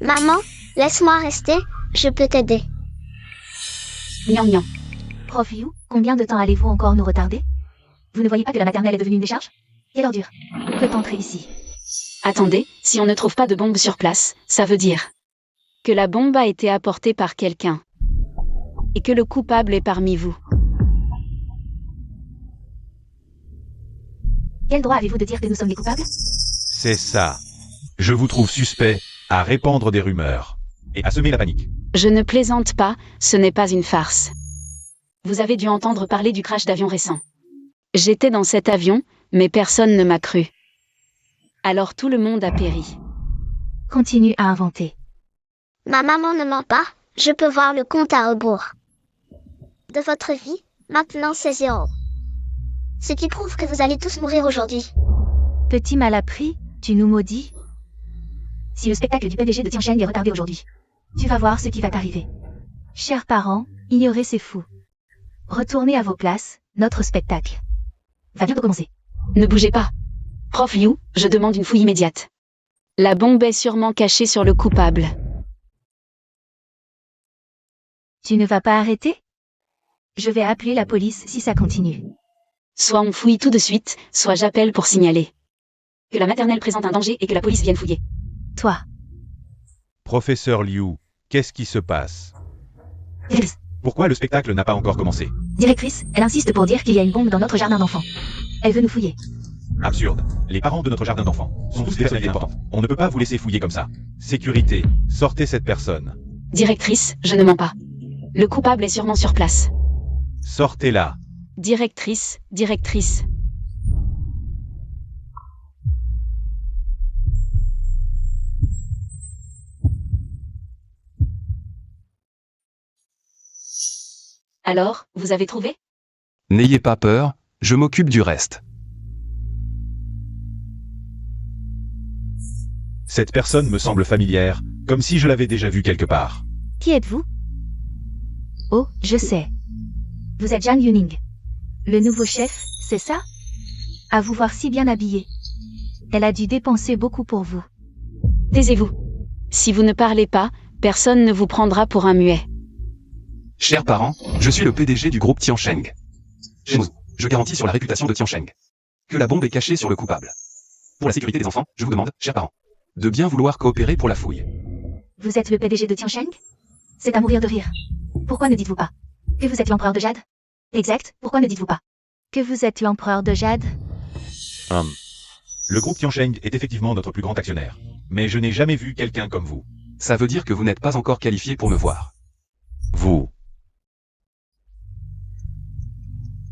Maman, laisse-moi rester, je peux t'aider. Nian Nian. Prof Yu, combien de temps allez-vous encore nous retarder? Vous ne voyez pas que la maternelle est devenue une décharge? Quelle ordure. Peut entrer ici. Attendez, si on ne trouve pas de bombe sur place, ça veut dire que la bombe a été apportée par quelqu'un. Et que le coupable est parmi vous. Quel droit avez-vous de dire que nous sommes les coupables? C'est ça. Je vous trouve suspect à répandre des rumeurs et à semer la panique. Je ne plaisante pas, ce n'est pas une farce. Vous avez dû entendre parler du crash d'avion récent. J'étais dans cet avion, mais personne ne m'a cru. Alors tout le monde a péri. Continue à inventer. Ma maman ne ment pas, je peux voir le compte à rebours. De votre vie, maintenant c'est 0. Ce qui prouve que vous allez tous mourir aujourd'hui. Petit mal appris, tu nous maudis? Si le spectacle du PDG de Tiancheng est retardé aujourd'hui, tu vas voir ce qui va t'arriver. Chers parents, ignorez ces fous. Retournez à vos places, notre spectacle va bientôt commencer. Ne bougez pas. Prof Yu, je demande une fouille immédiate. La bombe est sûrement cachée sur le coupable. Tu ne vas pas arrêter? Je vais appeler la police si ça continue. Soit on fouille tout de suite, soit j'appelle pour signaler que la maternelle présente un danger et que la police vienne fouiller. Toi. Professeur Liu, qu'est-ce qui se passe? Directrice. Pourquoi le spectacle n'a pas encore commencé? Directrice, elle insiste pour dire qu'il y a une bombe dans notre jardin d'enfants. Elle veut nous fouiller. Absurde. Les parents de notre jardin d'enfants sont tous des personnalités importantes. On ne peut pas vous laisser fouiller comme ça. Sécurité, sortez cette personne. Directrice, je ne mens pas. Le coupable est sûrement sur place. Sortez-la. Directrice, directrice. Alors, vous avez trouvé? N'ayez pas peur, je m'occupe du reste. Cette personne me semble familière, comme si je l'avais déjà vue quelque part. Qui êtes-vous? Oh, je sais. Vous êtes Jang Yuning. Le nouveau chef, c'est ça? À vous voir si bien habillé. Elle a dû dépenser beaucoup pour vous. Taisez-vous. Si vous ne parlez pas, personne ne vous prendra pour un muet. Chers parents, je suis le PDG du groupe Tiansheng. Chez nous, je garantis sur la réputation de Tiansheng que la bombe est cachée sur le coupable. Pour la sécurité des enfants, je vous demande, chers parents, de bien vouloir coopérer pour la fouille. Vous êtes le PDG de Tiansheng? C'est à mourir de rire. Pourquoi ne dites-vous pas que vous êtes l'empereur de Jade? Exact, pourquoi ne dites-vous pas que vous êtes l'empereur de Jade? Le groupe Tiansheng est effectivement notre plus grand actionnaire. Mais je n'ai jamais vu quelqu'un comme vous. Ça veut dire que vous n'êtes pas encore qualifié pour me voir. Vous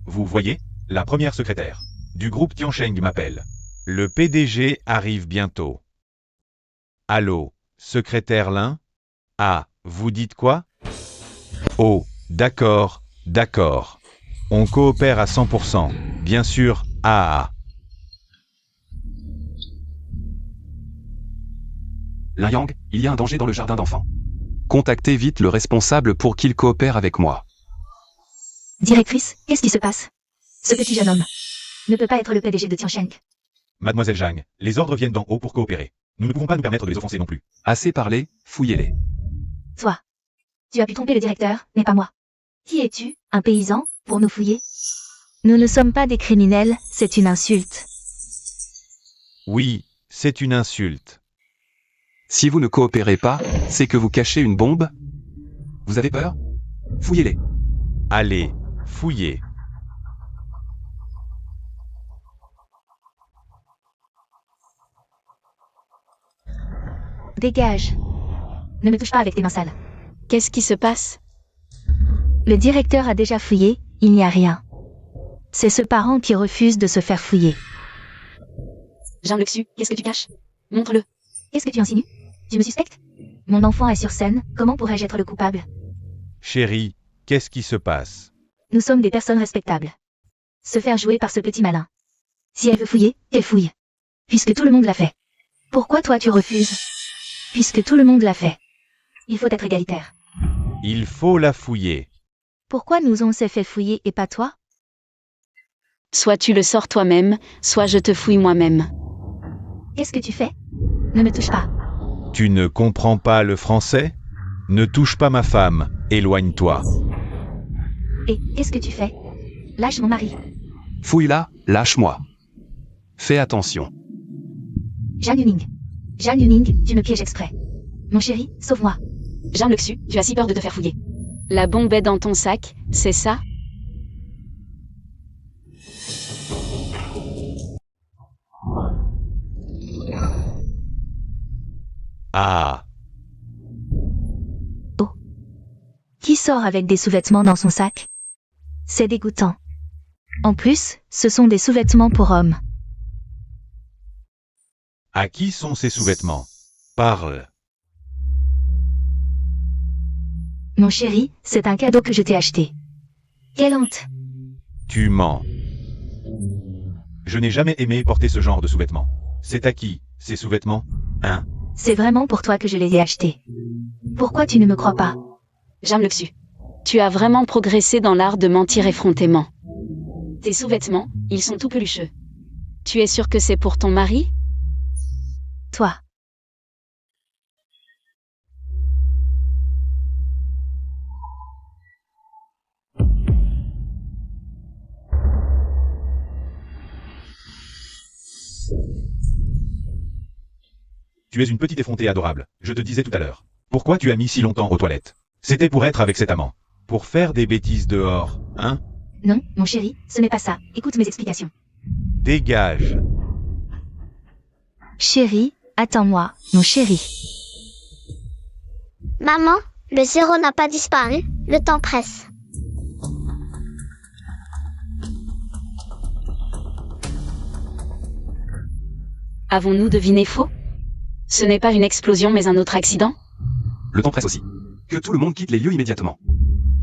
voyez, la première secrétaire du groupe Tiansheng m'appelle. Le PDG arrive bientôt. Allô, secrétaire Lin? Ah, vous dites quoi? Oh, d'accord, d'accord. On coopère à 100%, bien sûr, Lin Yang, il y a un danger dans le jardin d'enfants. Contactez vite le responsable pour qu'il coopère avec moi. Directrice, qu'est-ce qui se passe? Ce petit jeune homme ne peut pas être le PDG de Tiansheng. Mademoiselle Zhang, les ordres viennent d'en haut pour coopérer. Nous ne pouvons pas nous permettre de les offenser non plus. Assez parlé, fouillez-les. Toi, tu as pu tromper le directeur, mais pas moi. Qui es-tu, un paysan, pour nous fouiller? Nous ne sommes pas des criminels, c'est une insulte. Oui, c'est une insulte. Si vous ne coopérez pas, c'est que vous cachez une bombe? Vous avez peur? Fouillez-les. Allez, fouillez. Dégage. Ne me touche pas avec tes mains sales. Qu'est-ce qui se passe? Le directeur a déjà fouillé, il n'y a rien. C'est ce parent qui refuse de se faire fouiller. Jean Luxu, qu'est-ce que tu caches? Montre-le. Qu'est-ce que tu insinues? Tu me suspectes? Mon enfant est sur scène, comment pourrais-je être le coupable? Chérie, qu'est-ce qui se passe? Nous sommes des personnes respectables. Se faire jouer par ce petit malin. Si elle veut fouiller, qu'elle fouille. Puisque tout le monde l'a fait. Pourquoi toi tu refuses? Puisque tout le monde l'a fait. Il faut être égalitaire. Il faut la fouiller. Pourquoi nous on s'est fait fouiller et pas toi? Soit tu le sors toi-même, soit je te fouille moi-même. Qu'est-ce que tu fais? Ne me touche pas. Tu ne comprends pas le français? Ne touche pas ma femme, éloigne-toi. Et qu'est-ce que tu fais? Lâche mon mari. Fouille-la, lâche-moi. Fais attention. Jang Yuning. Jang Yuning, tu me pièges exprès. Mon chéri, sauve-moi. Jean Luxu, tu as si peur de te faire fouiller. La bombe est dans ton sac, c'est ça? Ah, Qui sort avec des sous-vêtements dans son sac? C'est dégoûtant. En plus, ce sont des sous-vêtements pour hommes. à qui sont ces sous-vêtements? Parle. Mon chéri, c'est un cadeau que je t'ai acheté. Quelle honte! Tu mens. Je n'ai jamais aimé porter ce genre de sous-vêtements. C'est à qui, ces sous-vêtements? Hein? C'est vraiment pour toi que je les ai achetés. Pourquoi tu ne me crois pas? Jean Luxu, tu as vraiment progressé dans l'art de mentir effrontément. Tes sous-vêtements, ils sont tout pelucheux. Tu es sûr que c'est pour ton mari? Toi. Tu es une petite effrontée adorable, je te disais tout à l'heure. Pourquoi tu as mis si longtemps aux toilettes? C'était pour être avec cet amant. Pour faire des bêtises dehors, hein? Non, mon chéri, ce n'est pas ça. Écoute mes explications. Dégage. Chéri, attends-moi, mon chéri. Maman, le zéro n'a pas disparu, le temps presse. Avons-nous deviné faux? Ce n'est pas une explosion mais un autre accident? Le temps presse aussi. Que tout le monde quitte les lieux immédiatement.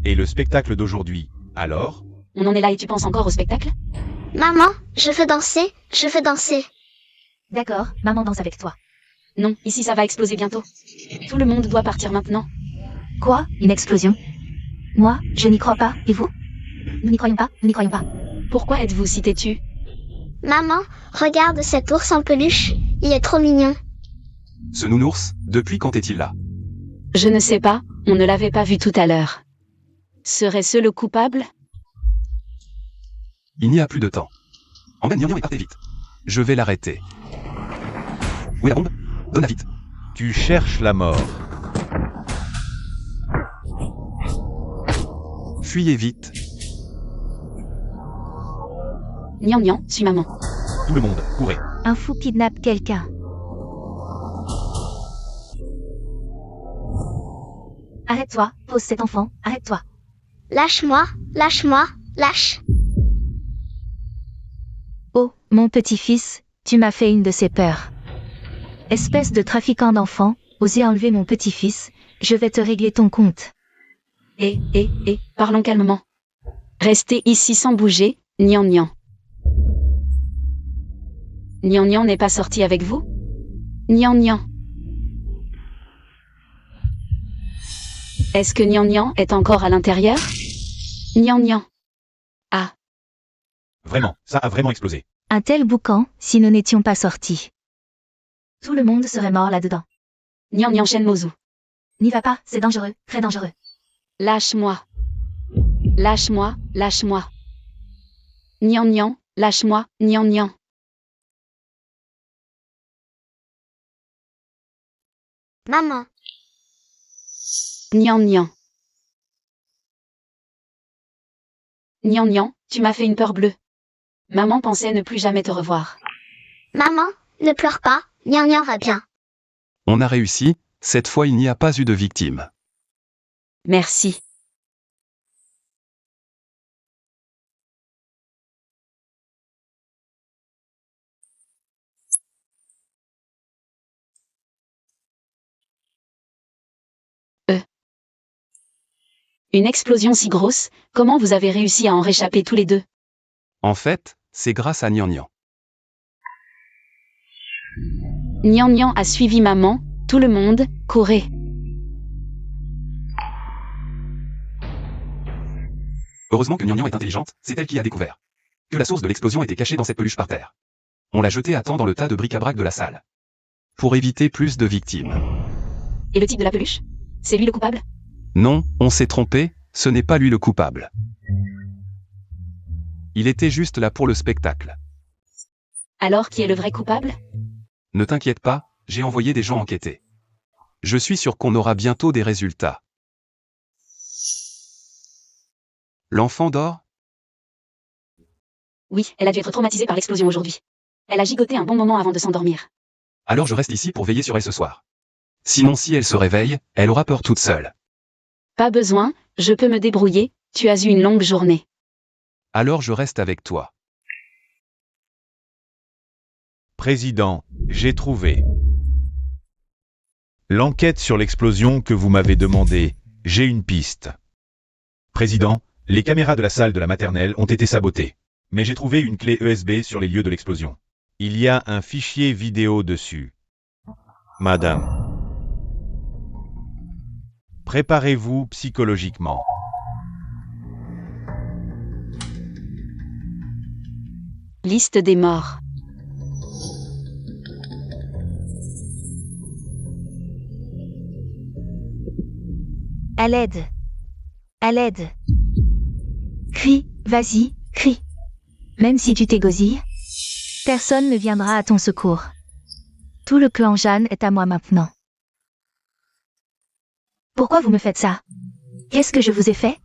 Et le spectacle d'aujourd'hui, alors? On en est là et tu penses encore au spectacle? Maman, je veux danser, je veux danser. D'accord, maman danse avec toi. Non, ici ça va exploser bientôt. Tout le monde doit partir maintenant. Quoi? Une explosion? Moi, je n'y crois pas, et vous? Nous n'y croyons pas, nous n'y croyons pas. Pourquoi êtes-vous si têtu? Maman, regarde cet ours en peluche, il est trop mignon. Ce nounours, depuis quand est-il là? Je ne sais pas, on ne l'avait pas vu tout à l'heure. Serait-ce le coupable? Il n'y a plus de temps. Emmène Nian et partez vite. Je vais l'arrêter. Où est la bombe? Donne-la vite. Tu cherches la mort. Fuyez vite. Nian, suis maman. Tout le monde, courez. Un fou kidnappe quelqu'un. Arrête-toi, pose cet enfant, arrête-toi. Lâche-moi, lâche-moi, lâche. Oh, mon petit-fils, tu m'as fait une de ces peurs. Espèce de trafiquant d'enfants, osez enlever mon petit-fils, je vais te régler ton compte. Parlons calmement. Restez ici sans bouger, Nian. Nian n'est pas sorti avec vous? Nian. Est-ce que Nian est encore à l'intérieur? Nian. Ah, Vraiment, ça a vraiment explosé. Un tel boucan, si nous n'étions pas sortis. Tout le monde serait mort là-dedans. Nian Shenmozu. N'y va pas, c'est dangereux, très dangereux. Lâche-moi. Lâche-moi. Nian, lâche-moi, Nian. Maman, Nian. Nian, tu m'as fait une peur bleue. Maman pensait ne plus jamais te revoir. maman, ne pleure pas, Nian va bien. On a réussi, cette fois il n'y a pas eu de victime. Merci. Une explosion si grosse, comment vous avez réussi à en réchapper tous les deux? En fait, c'est grâce à Nian. Nian a suivi maman, tout le monde, courez. Heureusement que Nian est intelligente, c'est elle qui a découvert que la source de l'explosion était cachée dans cette peluche par terre. On l'a jetée à temps dans le tas de bric-à-brac de la salle. Pour éviter plus de victimes. Et le type de la peluche? C'est lui le coupable? Non, on s'est trompé, ce n'est pas lui le coupable. Il était juste là pour le spectacle. Alors qui est le vrai coupable? Ne t'inquiète pas, j'ai envoyé des gens enquêter. Je suis sûr qu'on aura bientôt des résultats. L'enfant dort? Oui, elle a dû être traumatisée par l'explosion aujourd'hui. Elle a gigoté un bon moment avant de s'endormir. Alors je reste ici pour veiller sur elle ce soir. Sinon si elle se réveille, elle aura peur toute seule. Pas besoin, je peux me débrouiller, tu as eu une longue journée. Alors je reste avec toi. Président, j'ai trouvé. L'enquête sur l'explosion que vous m'avez demandé, j'ai une piste. Président, les caméras de la salle de la maternelle ont été sabotées. Mais j'ai trouvé une clé USB sur les lieux de l'explosion. Il y a un fichier vidéo dessus. Madame. Préparez-vous psychologiquement. Liste des morts. À l'aide. À l'aide. Crie, vas-y, crie. Même si tu t'égosilles, personne ne viendra à ton secours. Tout le clan Jeanne est à moi maintenant. Pourquoi vous me faites ça? Qu'est-ce que je vous ai fait?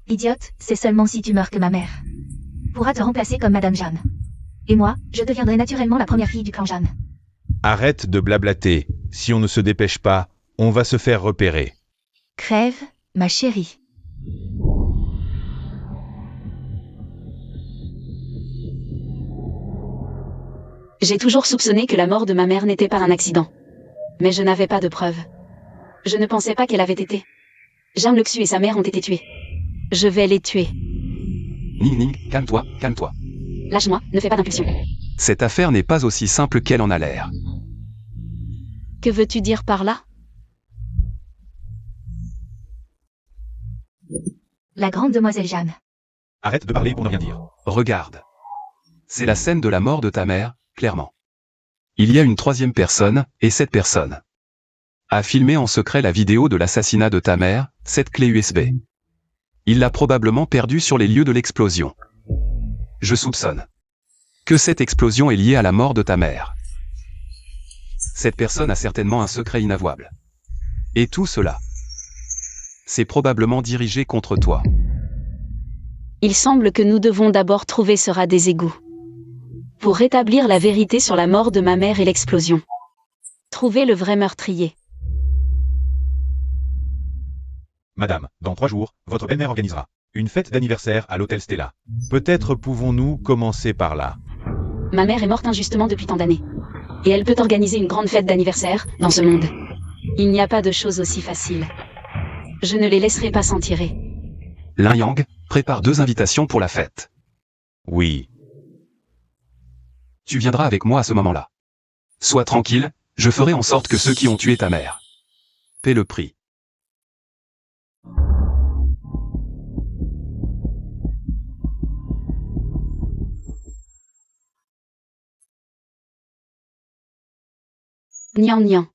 Idiote, c'est seulement si tu meurs que ma mère pourra te remplacer comme Madame Jeanne. Et moi, je deviendrai naturellement la première fille du clan Jeanne. Arrête de blablater. Si on ne se dépêche pas, on va se faire repérer. Crève, ma chérie. J'ai toujours soupçonné que la mort de ma mère n'était pas un accident. Mais je n'avais pas de preuves. Je ne pensais pas qu'elle avait été. Jeanne Lexu et sa mère ont été tués. Je vais les tuer. Ning, calme-toi, calme-toi. Lâche-moi, ne fais pas d'impulsion. Cette affaire n'est pas aussi simple qu'elle en a l'air. Que veux-tu dire par là? La grande demoiselle Jeanne. Arrête de parler pour ne rien dire. Regarde. C'est la scène de la mort de ta mère, clairement. Il y a une troisième personne, et cette personne a filmé en secret la vidéo de l'assassinat de ta mère, cette clé USB. Il l'a probablement perdue sur les lieux de l'explosion. Je soupçonne que cette explosion est liée à la mort de ta mère. Cette personne a certainement un secret inavouable. Et tout cela, c'est probablement dirigé contre toi. Il semble que nous devons d'abord trouver ce rat des égouts. Pour rétablir la vérité sur la mort de ma mère et l'explosion. Trouver le vrai meurtrier. Madame, dans 3 jours, votre belle-mère organisera une fête d'anniversaire à l'hôtel Stella. Peut-être pouvons-nous commencer par là. Ma mère est morte injustement depuis tant d'années. Et elle peut organiser une grande fête d'anniversaire, dans ce monde. Il n'y a pas de chose aussi facile. Je ne les laisserai pas s'en tirer. Lin Yang, prépare 2 invitations pour la fête. Oui. Tu viendras avec moi à ce moment-là. Sois tranquille, je ferai en sorte que ceux qui ont tué ta mère paient le prix. Nian Nian.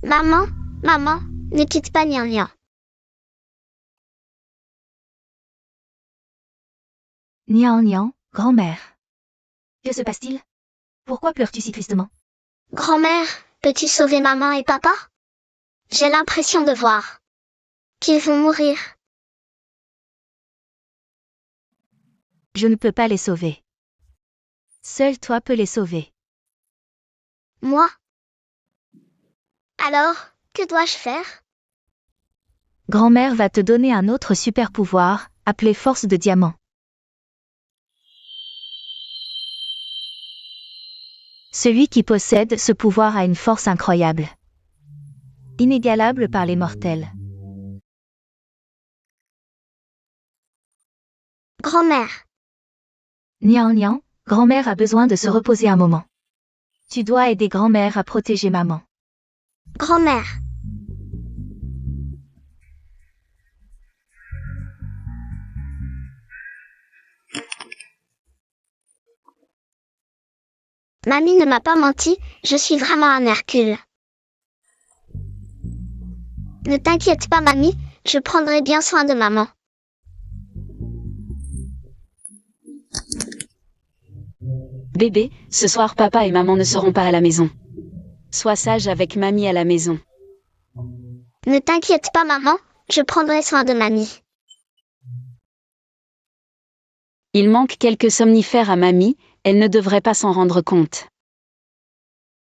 Maman, maman, ne quitte pas Nian Nian. Nian Nian, grand-mère. Que se passe-t-il? Pourquoi pleures-tu si tristement? Grand-mère, peux-tu sauver maman et papa? J'ai l'impression de voir qu'ils vont mourir. Je ne peux pas les sauver. Seul toi peux les sauver. Moi? Alors, que dois-je faire? Grand-mère va te donner un autre super pouvoir, appelé Force de Diamant. Celui qui possède ce pouvoir a une force incroyable. Inégalable par les mortels. Grand-mère, Nian Nian, grand-mère a besoin de se reposer un moment. Tu dois aider grand-mère à protéger maman. grand-mère, mamie ne m'a pas menti, je suis vraiment un Hercule. Ne t'inquiète pas mamie, je prendrai bien soin de maman. Bébé, ce soir papa et maman ne seront pas à la maison. Sois sage avec mamie à la maison. Ne t'inquiète pas maman, je prendrai soin de mamie. Il manque quelques somnifères à mamie, elle ne devrait pas s'en rendre compte.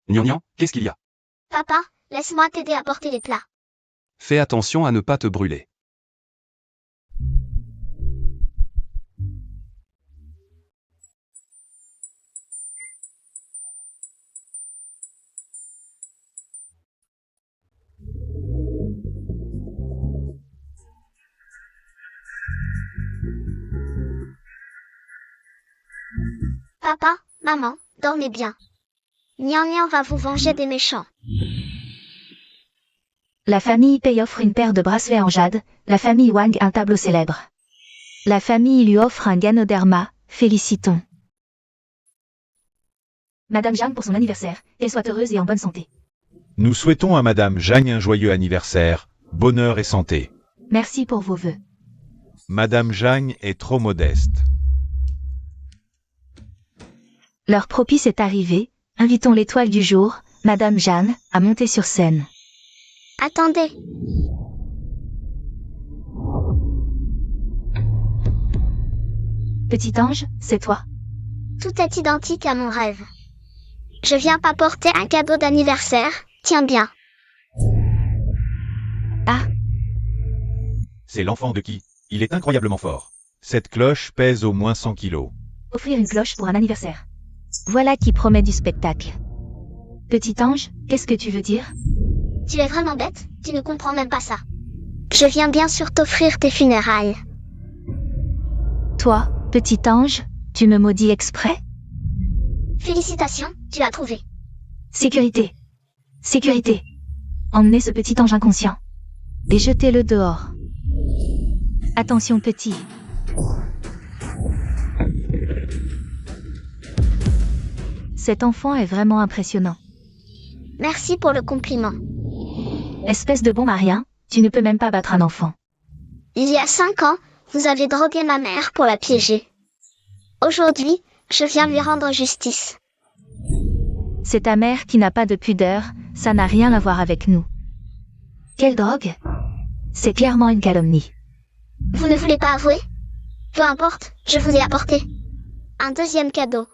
Nian Nian, qu'est-ce qu'il y a? Papa, laisse-moi t'aider à porter les plats. Fais attention à ne pas te brûler. Papa, maman, dormez bien. Nian Nian va vous venger des méchants. La famille Pei offre une paire de bracelets en jade, la famille Wang un tableau célèbre. La famille lui offre un ganoderma, félicitons. Madame Jeanne pour son anniversaire, qu'elle soit heureuse et en bonne santé. Nous souhaitons à Madame Jeanne un joyeux anniversaire, bonheur et santé. Merci pour vos vœux. Madame Jeanne est trop modeste. L'heure propice est arrivée, invitons l'étoile du jour, Madame Jeanne, à monter sur scène. Attendez. Petit ange, c'est toi. Tout est identique à mon rêve. Je viens t'apporter un cadeau d'anniversaire, tiens bien. Ah, C'est l'enfant de qui? Il est incroyablement fort. Cette cloche pèse au moins 100 kilos. offrir une cloche pour un anniversaire. Voilà qui promet du spectacle. Petit ange, qu'est-ce que tu veux dire? Tu es vraiment bête, tu ne comprends même pas ça. Je viens bien sûr t'offrir tes funérailles. Toi, petit ange, tu me maudis exprès? Félicitations, tu as trouvé. Sécurité. Sécurité. Emmenez ce petit ange inconscient. Et jetez-le dehors. Attention petit. Cet enfant est vraiment impressionnant. Merci pour le compliment. Espèce de bon à rien, tu ne peux même pas battre un enfant. Il y a 5 ans, vous avez drogué ma mère pour la piéger. Aujourd'hui, je viens lui rendre justice. C'est ta mère qui n'a pas de pudeur, ça n'a rien à voir avec nous. Quelle drogue? C'est clairement une calomnie. Vous ne voulez pas avouer? Peu importe, je vous ai apporté un deuxième cadeau.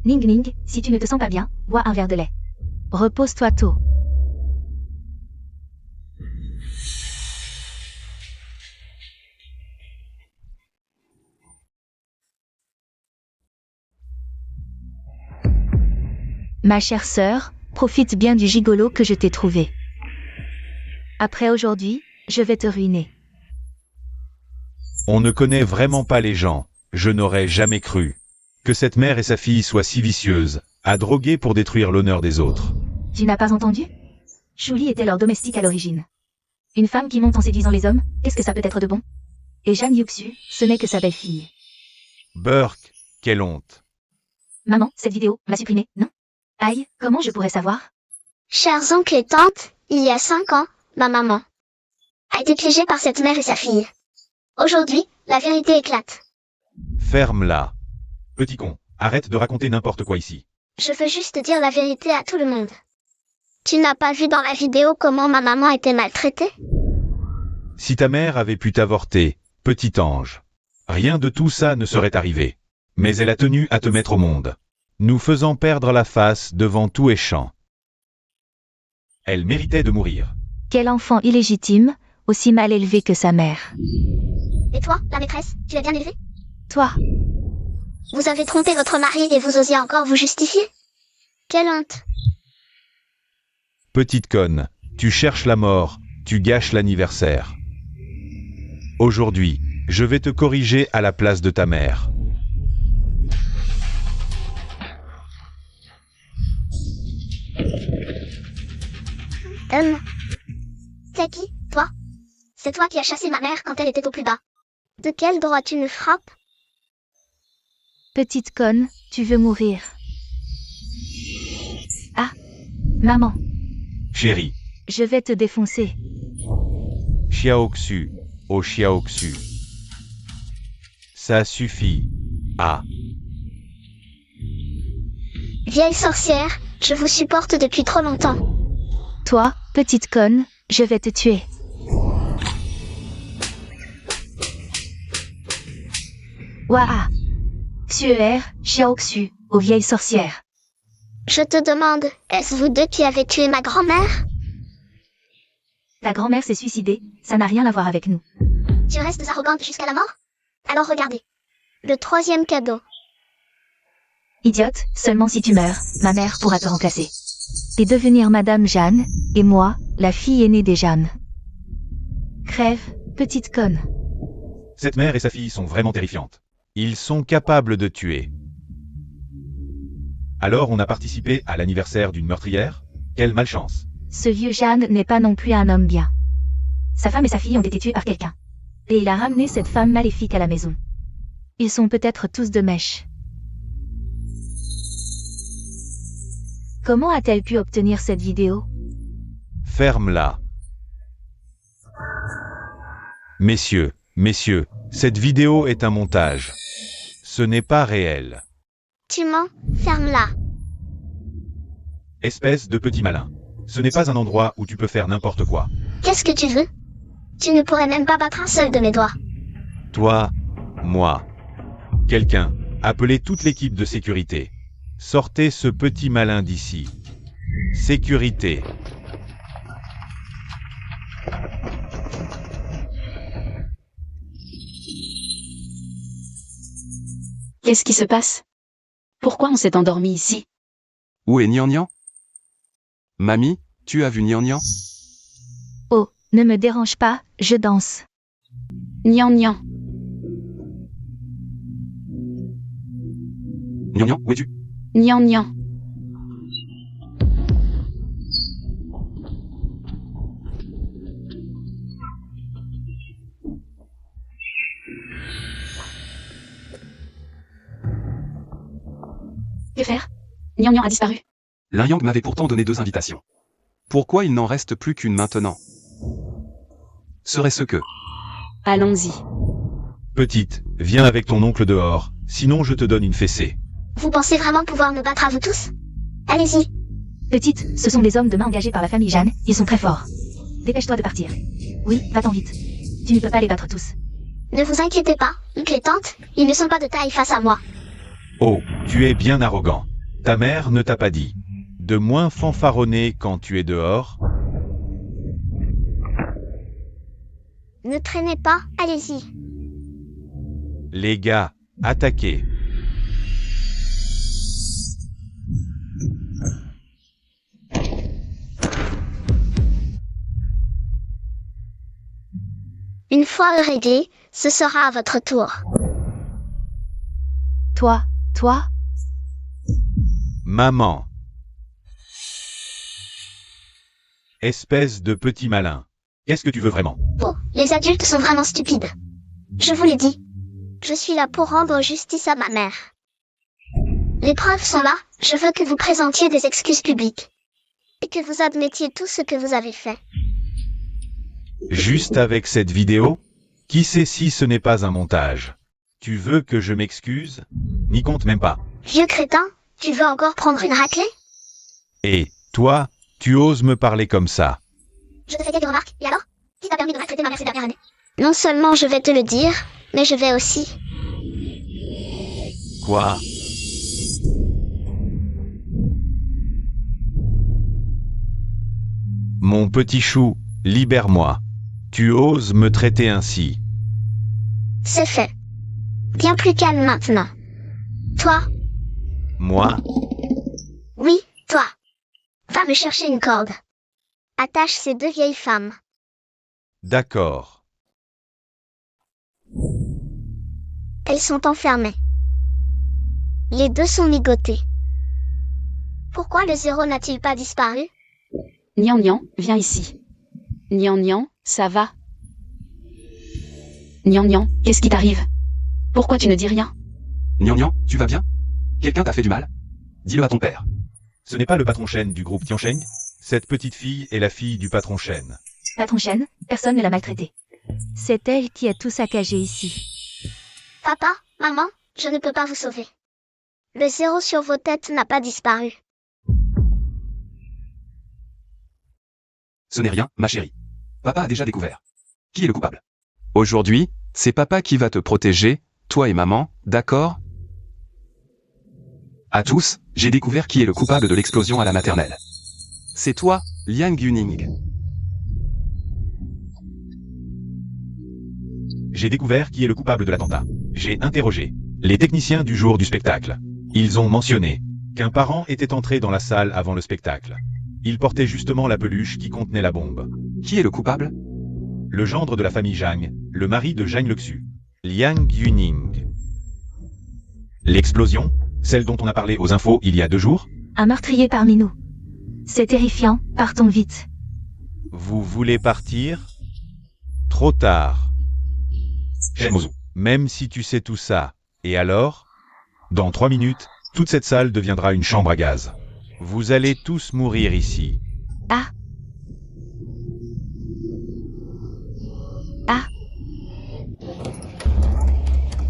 Ning Ning, si tu ne te sens pas bien, bois un verre de lait. Repose-toi tôt. Ma chère sœur, profite bien du gigolo que je t'ai trouvé. Après aujourd'hui, je vais te ruiner. On ne connaît vraiment pas les gens, je n'aurais jamais cru. Que cette mère et sa fille soient si vicieuses, à droguer pour détruire l'honneur des autres. Tu n'as pas entendu? Shuli était leur domestique à l'origine. Une femme qui monte en séduisant les hommes, qu'est-ce que ça peut être de bon? Et Jeanne Yuxu, ce n'est que sa belle-fille. Burke, quelle honte. Maman, cette vidéo, va supprimer, non? Aïe, comment je pourrais savoir? Chers oncles et tantes, il y a 5 ans, ma maman a été piégée par cette mère et sa fille. Aujourd'hui, la vérité éclate. Ferme-la. Petit con, arrête de raconter n'importe quoi ici. Je veux juste dire la vérité à tout le monde. Tu n'as pas vu dans la vidéo comment ma maman était maltraitée? Si ta mère avait pu t'avorter, petit ange, rien de tout ça ne serait arrivé. Mais elle a tenu à te mettre au monde, nous faisant perdre la face devant tout échant. Elle méritait de mourir. Quel enfant illégitime, aussi mal élevé que sa mère. Et toi, la maîtresse, tu l'as bien élevée? Toi, Vous avez trompé votre mari et vous osiez encore vous justifier? Quelle honte! Petite conne, tu cherches la mort, tu gâches l'anniversaire. Aujourd'hui, je vais te corriger à la place de ta mère. C'est qui, toi? C'est toi qui as chassé ma mère quand elle était au plus bas. De quel droit tu me frappes? petite conne, tu veux mourir. Ah, maman, Chérie, je vais te défoncer. Xiaoxu, oh Xiaoxu. Ça suffit. Ah, Vieille sorcière, je vous supporte depuis trop longtemps. Toi, petite conne, je vais te tuer. Ouah! Xuer, Xiaoxu, aux vieilles sorcières. Je te demande, est-ce vous deux qui avez tué ma grand-mère? Ta grand-mère s'est suicidée, ça n'a rien à voir avec nous. Tu restes arrogante jusqu'à la mort? Alors regardez. Le troisième cadeau. Idiote, seulement si tu meurs, ma mère pourra te remplacer. Et devenir Madame Jeanne, et moi, la fille aînée des Jeanne. Crève, petite conne. cette mère et sa fille sont vraiment terrifiantes. Ils sont capables de tuer. Alors on a participé à l'anniversaire d'une meurtrière? Quelle malchance. Ce vieux Jeanne n'est pas non plus un homme bien. Sa femme et sa fille ont été tuées par quelqu'un. Et il a ramené cette femme maléfique à la maison. Ils sont peut-être tous de mèche. Comment a-t-elle pu obtenir cette vidéo? Ferme-la. Messieurs, cette vidéo est un montage. Ce n'est pas réel. Tu mens, ferme-la. Espèce de petit malin. Ce n'est pas un endroit où tu peux faire n'importe quoi. Qu'est-ce que tu veux? Tu ne pourrais même pas battre un seul de mes doigts. Toi, moi. Quelqu'un, appelez toute l'équipe de sécurité. Sortez ce petit malin d'ici. Sécurité. Qu'est-ce qui se passe? Pourquoi on s'est endormi ici? Où est Nian Nian? Mamie, tu as vu Nian Nian? Oh, Ne me dérange pas, je danse. Nian nian. Nian Nian, où es-tu? Nian nian. Que faire? Nian nian a disparu. Lin Yang m'avait pourtant donné 2 invitations. Pourquoi il n'en reste plus qu'une maintenant? Serait-ce que... Allons-y. Petite, viens avec ton oncle dehors, sinon je te donne une fessée. Vous pensez vraiment pouvoir me battre à vous tous? Allez-y. Petite, ce sont des hommes de main engagés par la famille Jeanne, ils sont très forts. Dépêche-toi de partir. Oui, va-t'en vite. Tu ne peux pas les battre tous. Ne vous inquiétez pas, oncle et tante, ils ne sont pas de taille face à moi. Oh, tu es bien arrogant. Ta mère ne t'a pas dit de moins fanfaronner quand tu es dehors? Ne traînez pas, allez-y. Les gars, attaquez. Une fois réglé, ce sera à votre tour. Toi, Maman. Espèce de petit malin. Qu'est-ce que tu veux vraiment? Oh, les adultes sont vraiment stupides. Je vous l'ai dit. Je suis là pour rendre justice à ma mère. Les preuves sont là, je veux que vous présentiez des excuses publiques. Et que vous admettiez tout ce que vous avez fait. Juste avec cette vidéo? Qui sait si ce n'est pas un montage? Tu veux que je m'excuse? N'y compte même pas. Vieux crétin, tu veux encore prendre une raclée? Et, toi, tu oses me parler comme ça? Je te fais quelques remarques, et alors? Qui t'a permis de maltraiter ma mère ces dernières années? Non seulement je vais te le dire, mais je vais aussi... Quoi? Mon petit chou, libère-moi. Tu oses me traiter ainsi. C'est fait. Bien plus calme maintenant. Toi? Moi? Oui, toi. Va me chercher une corde. Attache ces 2 vieilles femmes. D'accord. Elles sont enfermées. Les 2 sont ligotées. Pourquoi le 0 n'a-t-il pas disparu? Nian nian, viens ici. Nian nian, ça va? Nian nian, qu'est-ce qui t'arrive? Pourquoi tu ne dis rien? Nian Nian, tu vas bien? Quelqu'un t'a fait du mal? Dis-le à ton père. Ce n'est pas le patron Shen du groupe Tiansheng? Cette petite fille est la fille du patron Shen. patron Shen, personne ne l'a maltraité. C'est elle qui a tout saccagé ici. Papa, maman, je ne peux pas vous sauver. Le 0 sur vos têtes n'a pas disparu. Ce n'est rien, ma chérie. Papa a déjà découvert. Qui est le coupable? Aujourd'hui, c'est papa qui va te protéger, toi et maman, d'accord? À tous, j'ai découvert qui est le coupable de l'explosion à la maternelle. C'est toi, Liang Yuning. J'ai découvert qui est le coupable de l'attentat. J'ai interrogé les techniciens du jour du spectacle. Ils ont mentionné qu'un parent était entré dans la salle avant le spectacle. Il portait justement la peluche qui contenait la bombe. Qui est le coupable? Le gendre de la famille Zhang, le mari de Zhang Lexu, Liang Yuning. L'explosion, celle dont on a parlé aux infos il y a 2 jours? Un meurtrier parmi nous. C'est terrifiant, partons vite. Vous voulez partir? Trop tard. Shenmozu. Même si tu sais tout ça, et alors? Dans 3 minutes, toute cette salle deviendra une chambre à gaz. Vous allez tous mourir ici. Ah. Ah.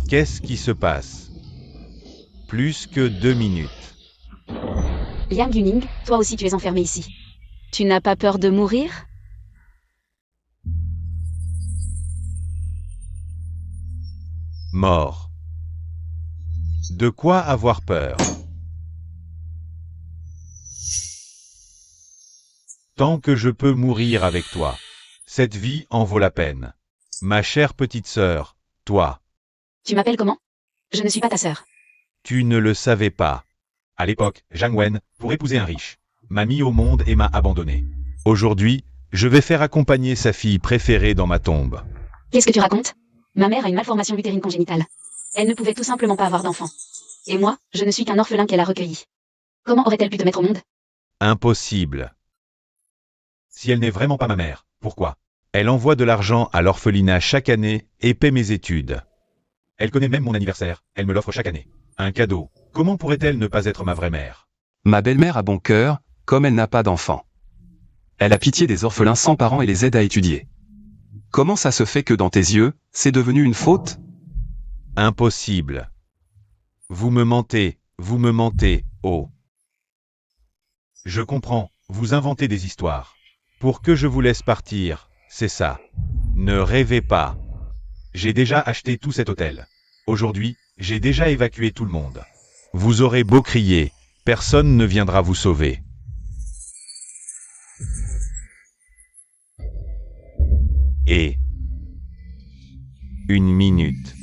Qu'est-ce qui se passe? Plus que 2 minutes. Liang Yuning, toi aussi tu es enfermé ici. Tu n'as pas peur de mourir? Mort. De quoi avoir peur? Tant que je peux mourir avec toi, cette vie en vaut la peine. Ma chère petite sœur, toi, Tu m'appelles comment? Je ne suis pas ta sœur. tu ne le savais pas. À l'époque, Zhang Wen, pour épouser un riche, m'a mis au monde et m'a abandonné. Aujourd'hui, Je vais faire accompagner sa fille préférée dans ma tombe. Qu'est-ce que tu racontes? Ma mère a une malformation utérine congénitale. Elle ne pouvait tout simplement pas avoir d'enfant. Et moi, je ne suis qu'un orphelin qu'elle a recueilli. Comment aurait-elle pu te mettre au monde? Impossible. Si elle n'est vraiment pas ma mère, pourquoi? Elle envoie de l'argent à l'orphelinat chaque année et paie mes études. Elle connaît même mon anniversaire, elle me l'offre chaque année. Un cadeau. Comment pourrait-elle ne pas être ma vraie mère? Ma belle-mère a bon cœur, comme elle n'a pas d'enfant. Elle a pitié des orphelins sans parents et les aide à étudier. Comment ça se fait que dans tes yeux, c'est devenu une faute? Impossible. Vous me mentez, oh. Je comprends, vous inventez des histoires. Pour que je vous laisse partir, c'est ça. Ne rêvez pas. J'ai déjà acheté tout cet hôtel. Aujourd'hui, j'ai déjà évacué tout le monde. Vous aurez beau crier, personne ne viendra vous sauver. Et 1 minute.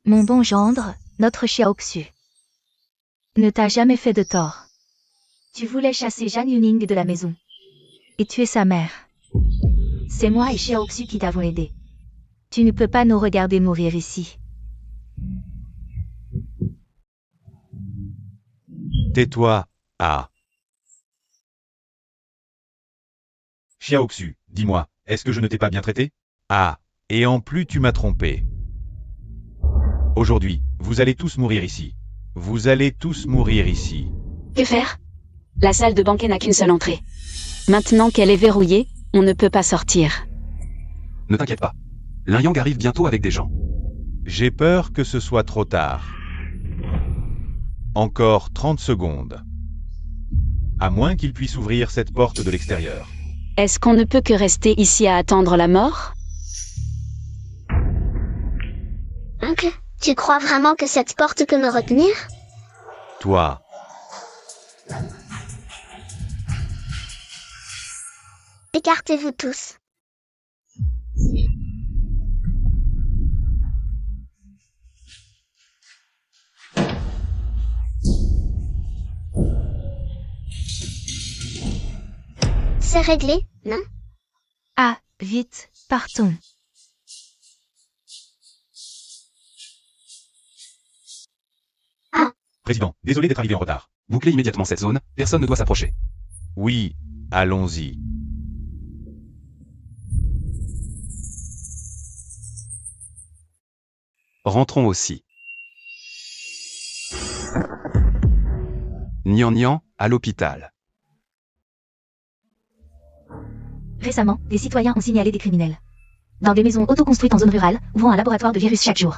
Mon bon gendre, notre Xiaoxu ne t'a jamais fait de tort. Tu voulais chasser Zhan Yuning de la maison. Et tuer sa mère. C'est moi et Xiaoxu qui t'avons aidé. Tu ne peux pas nous regarder mourir ici. Tais-toi, ah. Xiaoxu, dis-moi, est-ce que je ne t'ai pas bien traité? Ah, et en plus tu m'as trompé. Aujourd'hui, vous allez tous mourir ici. Vous allez tous mourir ici. Que faire? La salle de banquet n'a qu'une seule entrée. Maintenant qu'elle est verrouillée, on ne peut pas sortir. Ne t'inquiète pas. Lin Yang arrive bientôt avec des gens. J'ai peur que ce soit trop tard. Encore 30 secondes. À moins qu'il puisse ouvrir cette porte de l'extérieur. Est-ce qu'on ne peut que rester ici à attendre la mort? Oncle, tu crois vraiment que cette porte peut me retenir? Toi. Écartez-vous tous. C'est réglé, non? Ah, vite, partons. Président, désolé d'être arrivé en retard. Bouclez immédiatement cette zone, personne ne doit s'approcher. Oui, allons-y. Rentrons aussi. Nian Nian, à l'hôpital. Récemment, des citoyens ont signalé des criminels. Dans des maisons autoconstruites en zone rurale, ouvrant un laboratoire de virus chaque jour.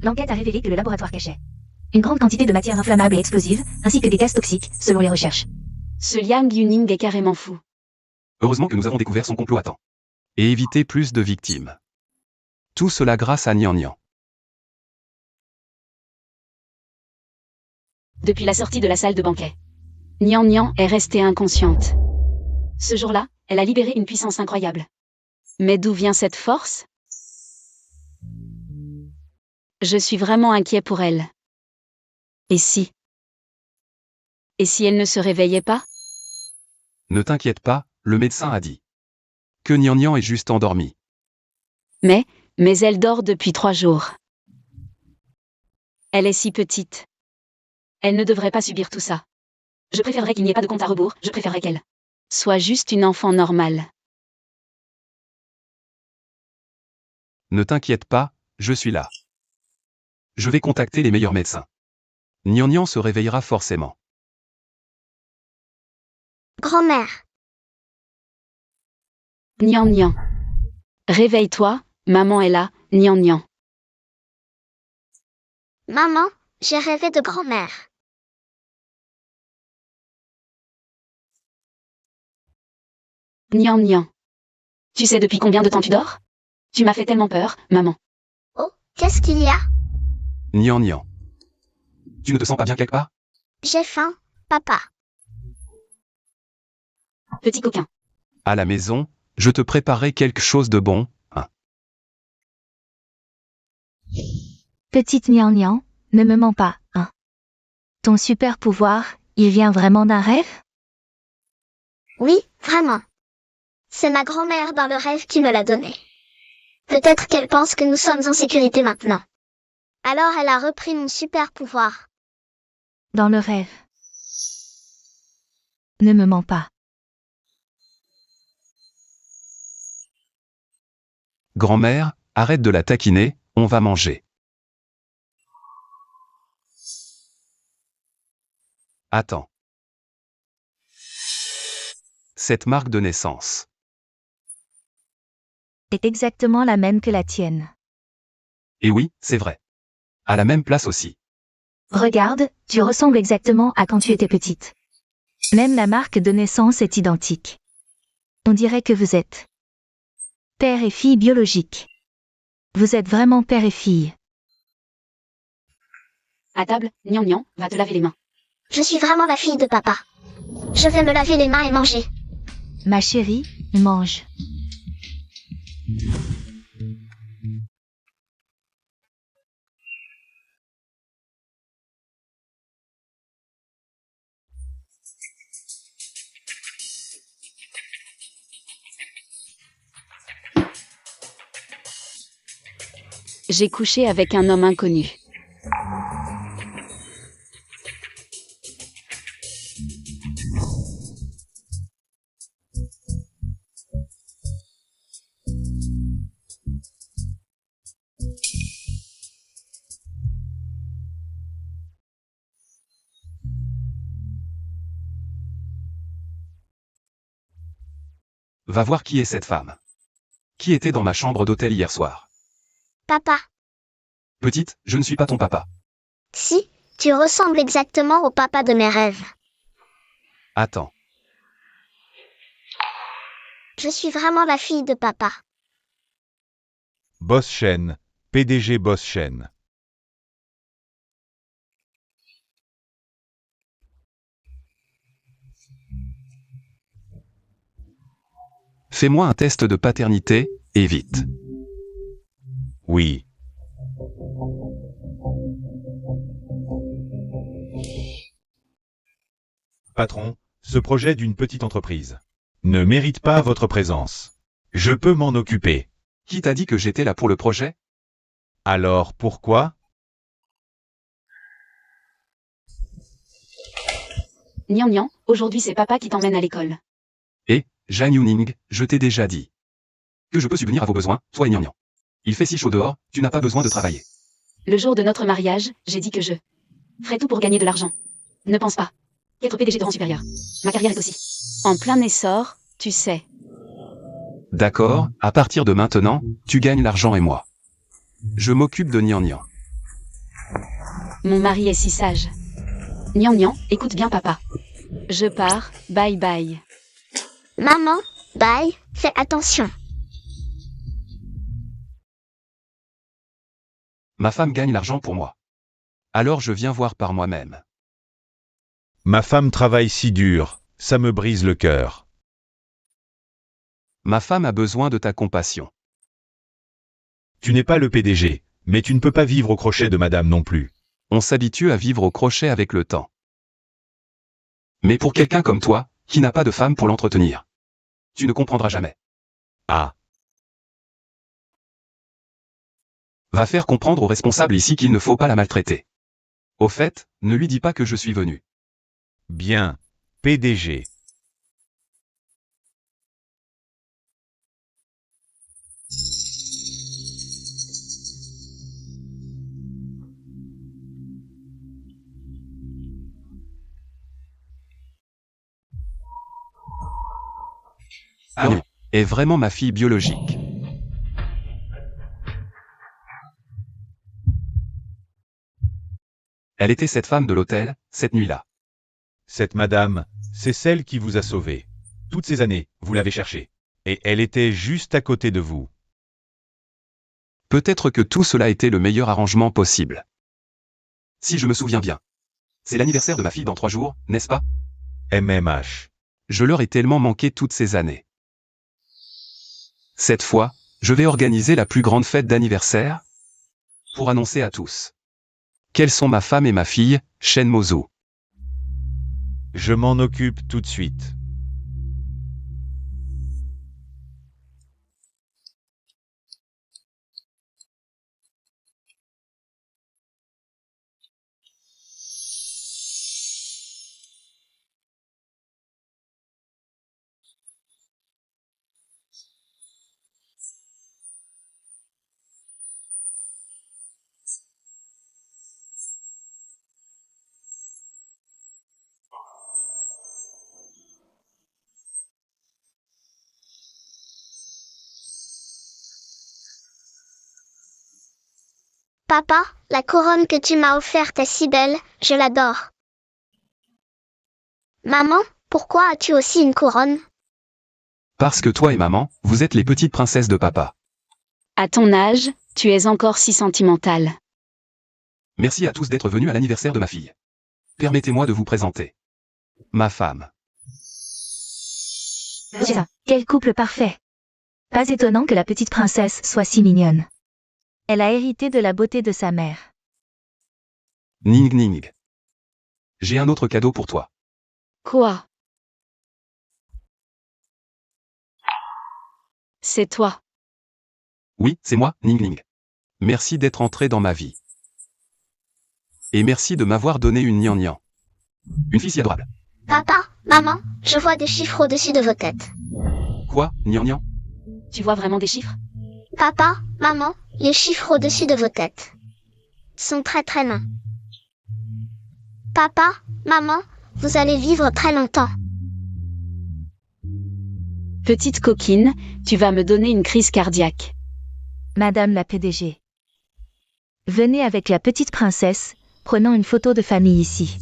L'enquête a révélé que le laboratoire cachait une grande quantité de matières inflammables et explosives, ainsi que des gaz toxiques, selon les recherches. Ce Liang Yuning est carrément fou. Heureusement que nous avons découvert son complot à temps. Et évité plus de victimes. Tout cela grâce à Nian Nian. Depuis la sortie de la salle de banquet, Nian Nian est restée inconsciente. Ce jour-là, elle a libéré une puissance incroyable. Mais d'où vient cette force? Je suis vraiment inquiet pour elle. Et si elle ne se réveillait pas? Ne t'inquiète pas, le médecin a dit. Que Nian Nian est juste endormi. Mais elle dort depuis 3 jours. Elle est si petite. Elle ne devrait pas subir tout ça. Je préférerais qu'il n'y ait pas de compte à rebours, je préférerais qu'elle soit juste une enfant normale. Ne t'inquiète pas, je suis là. Je vais contacter les meilleurs médecins. Nian Nian se réveillera forcément. Grand-mère. Nian Nian. Réveille-toi, maman est là, Nian Nian. Maman, j'ai rêvé de grand-mère. Nian Nian. Tu sais depuis combien de temps tu dors? Tu m'as fait tellement peur, maman. Oh, qu'est-ce qu'il y a? Nian Nian. Tu ne te sens pas bien quelque part? J'ai faim, papa. Petit coquin. À la maison, je te préparerai quelque chose de bon, hein. Petite Nian Nian, ne me mens pas, hein. Ton super pouvoir, il vient vraiment d'un rêve? Oui, vraiment. C'est ma grand-mère dans le rêve qui me l'a donné. Peut-être qu'elle pense que nous sommes en sécurité maintenant. Alors elle a repris mon super pouvoir. Dans le rêve. Ne me mens pas. Grand-mère, arrête de la taquiner, on va manger. Attends. Cette marque de naissance. Est exactement la même que la tienne. Et oui, c'est vrai. À la même place aussi. Regarde, tu ressembles exactement à quand tu étais petite. Même la marque de naissance est identique. On dirait que vous êtes père et fille biologiques. Vous êtes vraiment père et fille. À table, Nian Nian, va te laver les mains. Je suis vraiment la fille de papa. Je vais me laver les mains et manger. Ma chérie, mange. J'ai couché avec un homme inconnu. Va voir qui est cette femme. Qui était dans ma chambre d'hôtel hier soir. Papa. Petite, je ne suis pas ton papa. Si, tu ressembles exactement au papa de mes rêves. Attends. Je suis vraiment la fille de papa. Boss Shen, PDG Boss Shen. Fais-moi un test de paternité, et vite. Oui. Patron, ce projet d'une petite entreprise ne mérite pas votre présence. Je peux m'en occuper. Qui t'a dit que j'étais là pour le projet? Alors pourquoi? Nian Nian, aujourd'hui c'est papa qui t'emmène à l'école. Et, Zhang Yuning, je t'ai déjà dit que je peux subvenir à vos besoins, toi et Nian Nian. Il fait si chaud dehors, tu n'as pas besoin de travailler. Le jour de notre mariage, j'ai dit que je ferais tout pour gagner de l'argent. Ne pense pas qu'être PDG de rang supérieur. Ma carrière est aussi en plein essor, tu sais. D'accord, à partir de maintenant, tu gagnes l'argent et moi. Je m'occupe de Nian Nian. Mon mari est si sage. Nian Nian, écoute bien papa. Je pars, bye bye. Maman, bye, fais attention. Ma femme gagne l'argent pour moi. Alors je viens voir par moi-même. Ma femme travaille si dur, ça me brise le cœur. Ma femme a besoin de ta compassion. Tu n'es pas le PDG, mais tu ne peux pas vivre au crochet de madame non plus. On s'habitue à vivre au crochet avec le temps. Mais pour quelqu'un comme toi, qui n'a pas de femme pour l'entretenir, tu ne comprendras jamais. Ah, Va faire comprendre aux responsables ici qu'il ne faut pas la maltraiter. Au fait, ne lui dis pas que je suis venu. bien, PDG. Anu est vraiment ma fille biologique. Elle était cette femme de l'hôtel, cette nuit-là. Cette madame, c'est celle qui vous a sauvé. Toutes ces années, vous l'avez cherchée. Et elle était juste à côté de vous. Peut-être que tout cela était le meilleur arrangement possible. Si je me souviens bien. C'est l'anniversaire de ma fille dans 3 jours, n'est-ce pas? MMH. Je leur ai tellement manqué toutes ces années. Cette fois, je vais organiser la plus grande fête d'anniversaire pour annoncer à tous Quelles sont ma femme et ma fille, Shen Mozo? Je m'en occupe tout de suite. Papa, la couronne que tu m'as offerte est si belle, je l'adore. Maman, pourquoi as-tu aussi une couronne? Parce que toi et maman, vous êtes les petites princesses de papa. À ton âge, tu es encore si sentimentale. Merci à tous d'être venus à l'anniversaire de ma fille. Permettez-moi de vous présenter ma femme. Tiens, quel couple parfait. Pas étonnant que la petite princesse soit si mignonne. Elle a hérité de la beauté de sa mère. Ning Ning. J'ai un autre cadeau pour toi. Quoi? C'est toi. Oui, c'est moi, Ning Ning. Merci d'être entré dans ma vie. Et merci de m'avoir donné une Nian Nian. Une fille si adorable. Papa, maman, je vois des chiffres au-dessus de vos têtes. Quoi, Nian Nian? Tu vois vraiment des chiffres? Papa, maman, les chiffres au-dessus de vos têtes sont très très longs. Papa, maman, vous allez vivre très longtemps. Petite coquine, tu vas me donner une crise cardiaque. Madame la PDG. Venez avec la petite princesse, prenons une photo de famille ici.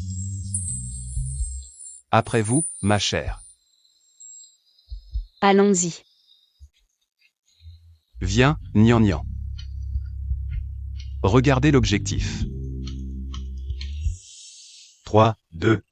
Après vous, ma chère. Allons-y. Viens, Nian Nian. Regardez l'objectif. 3, 2,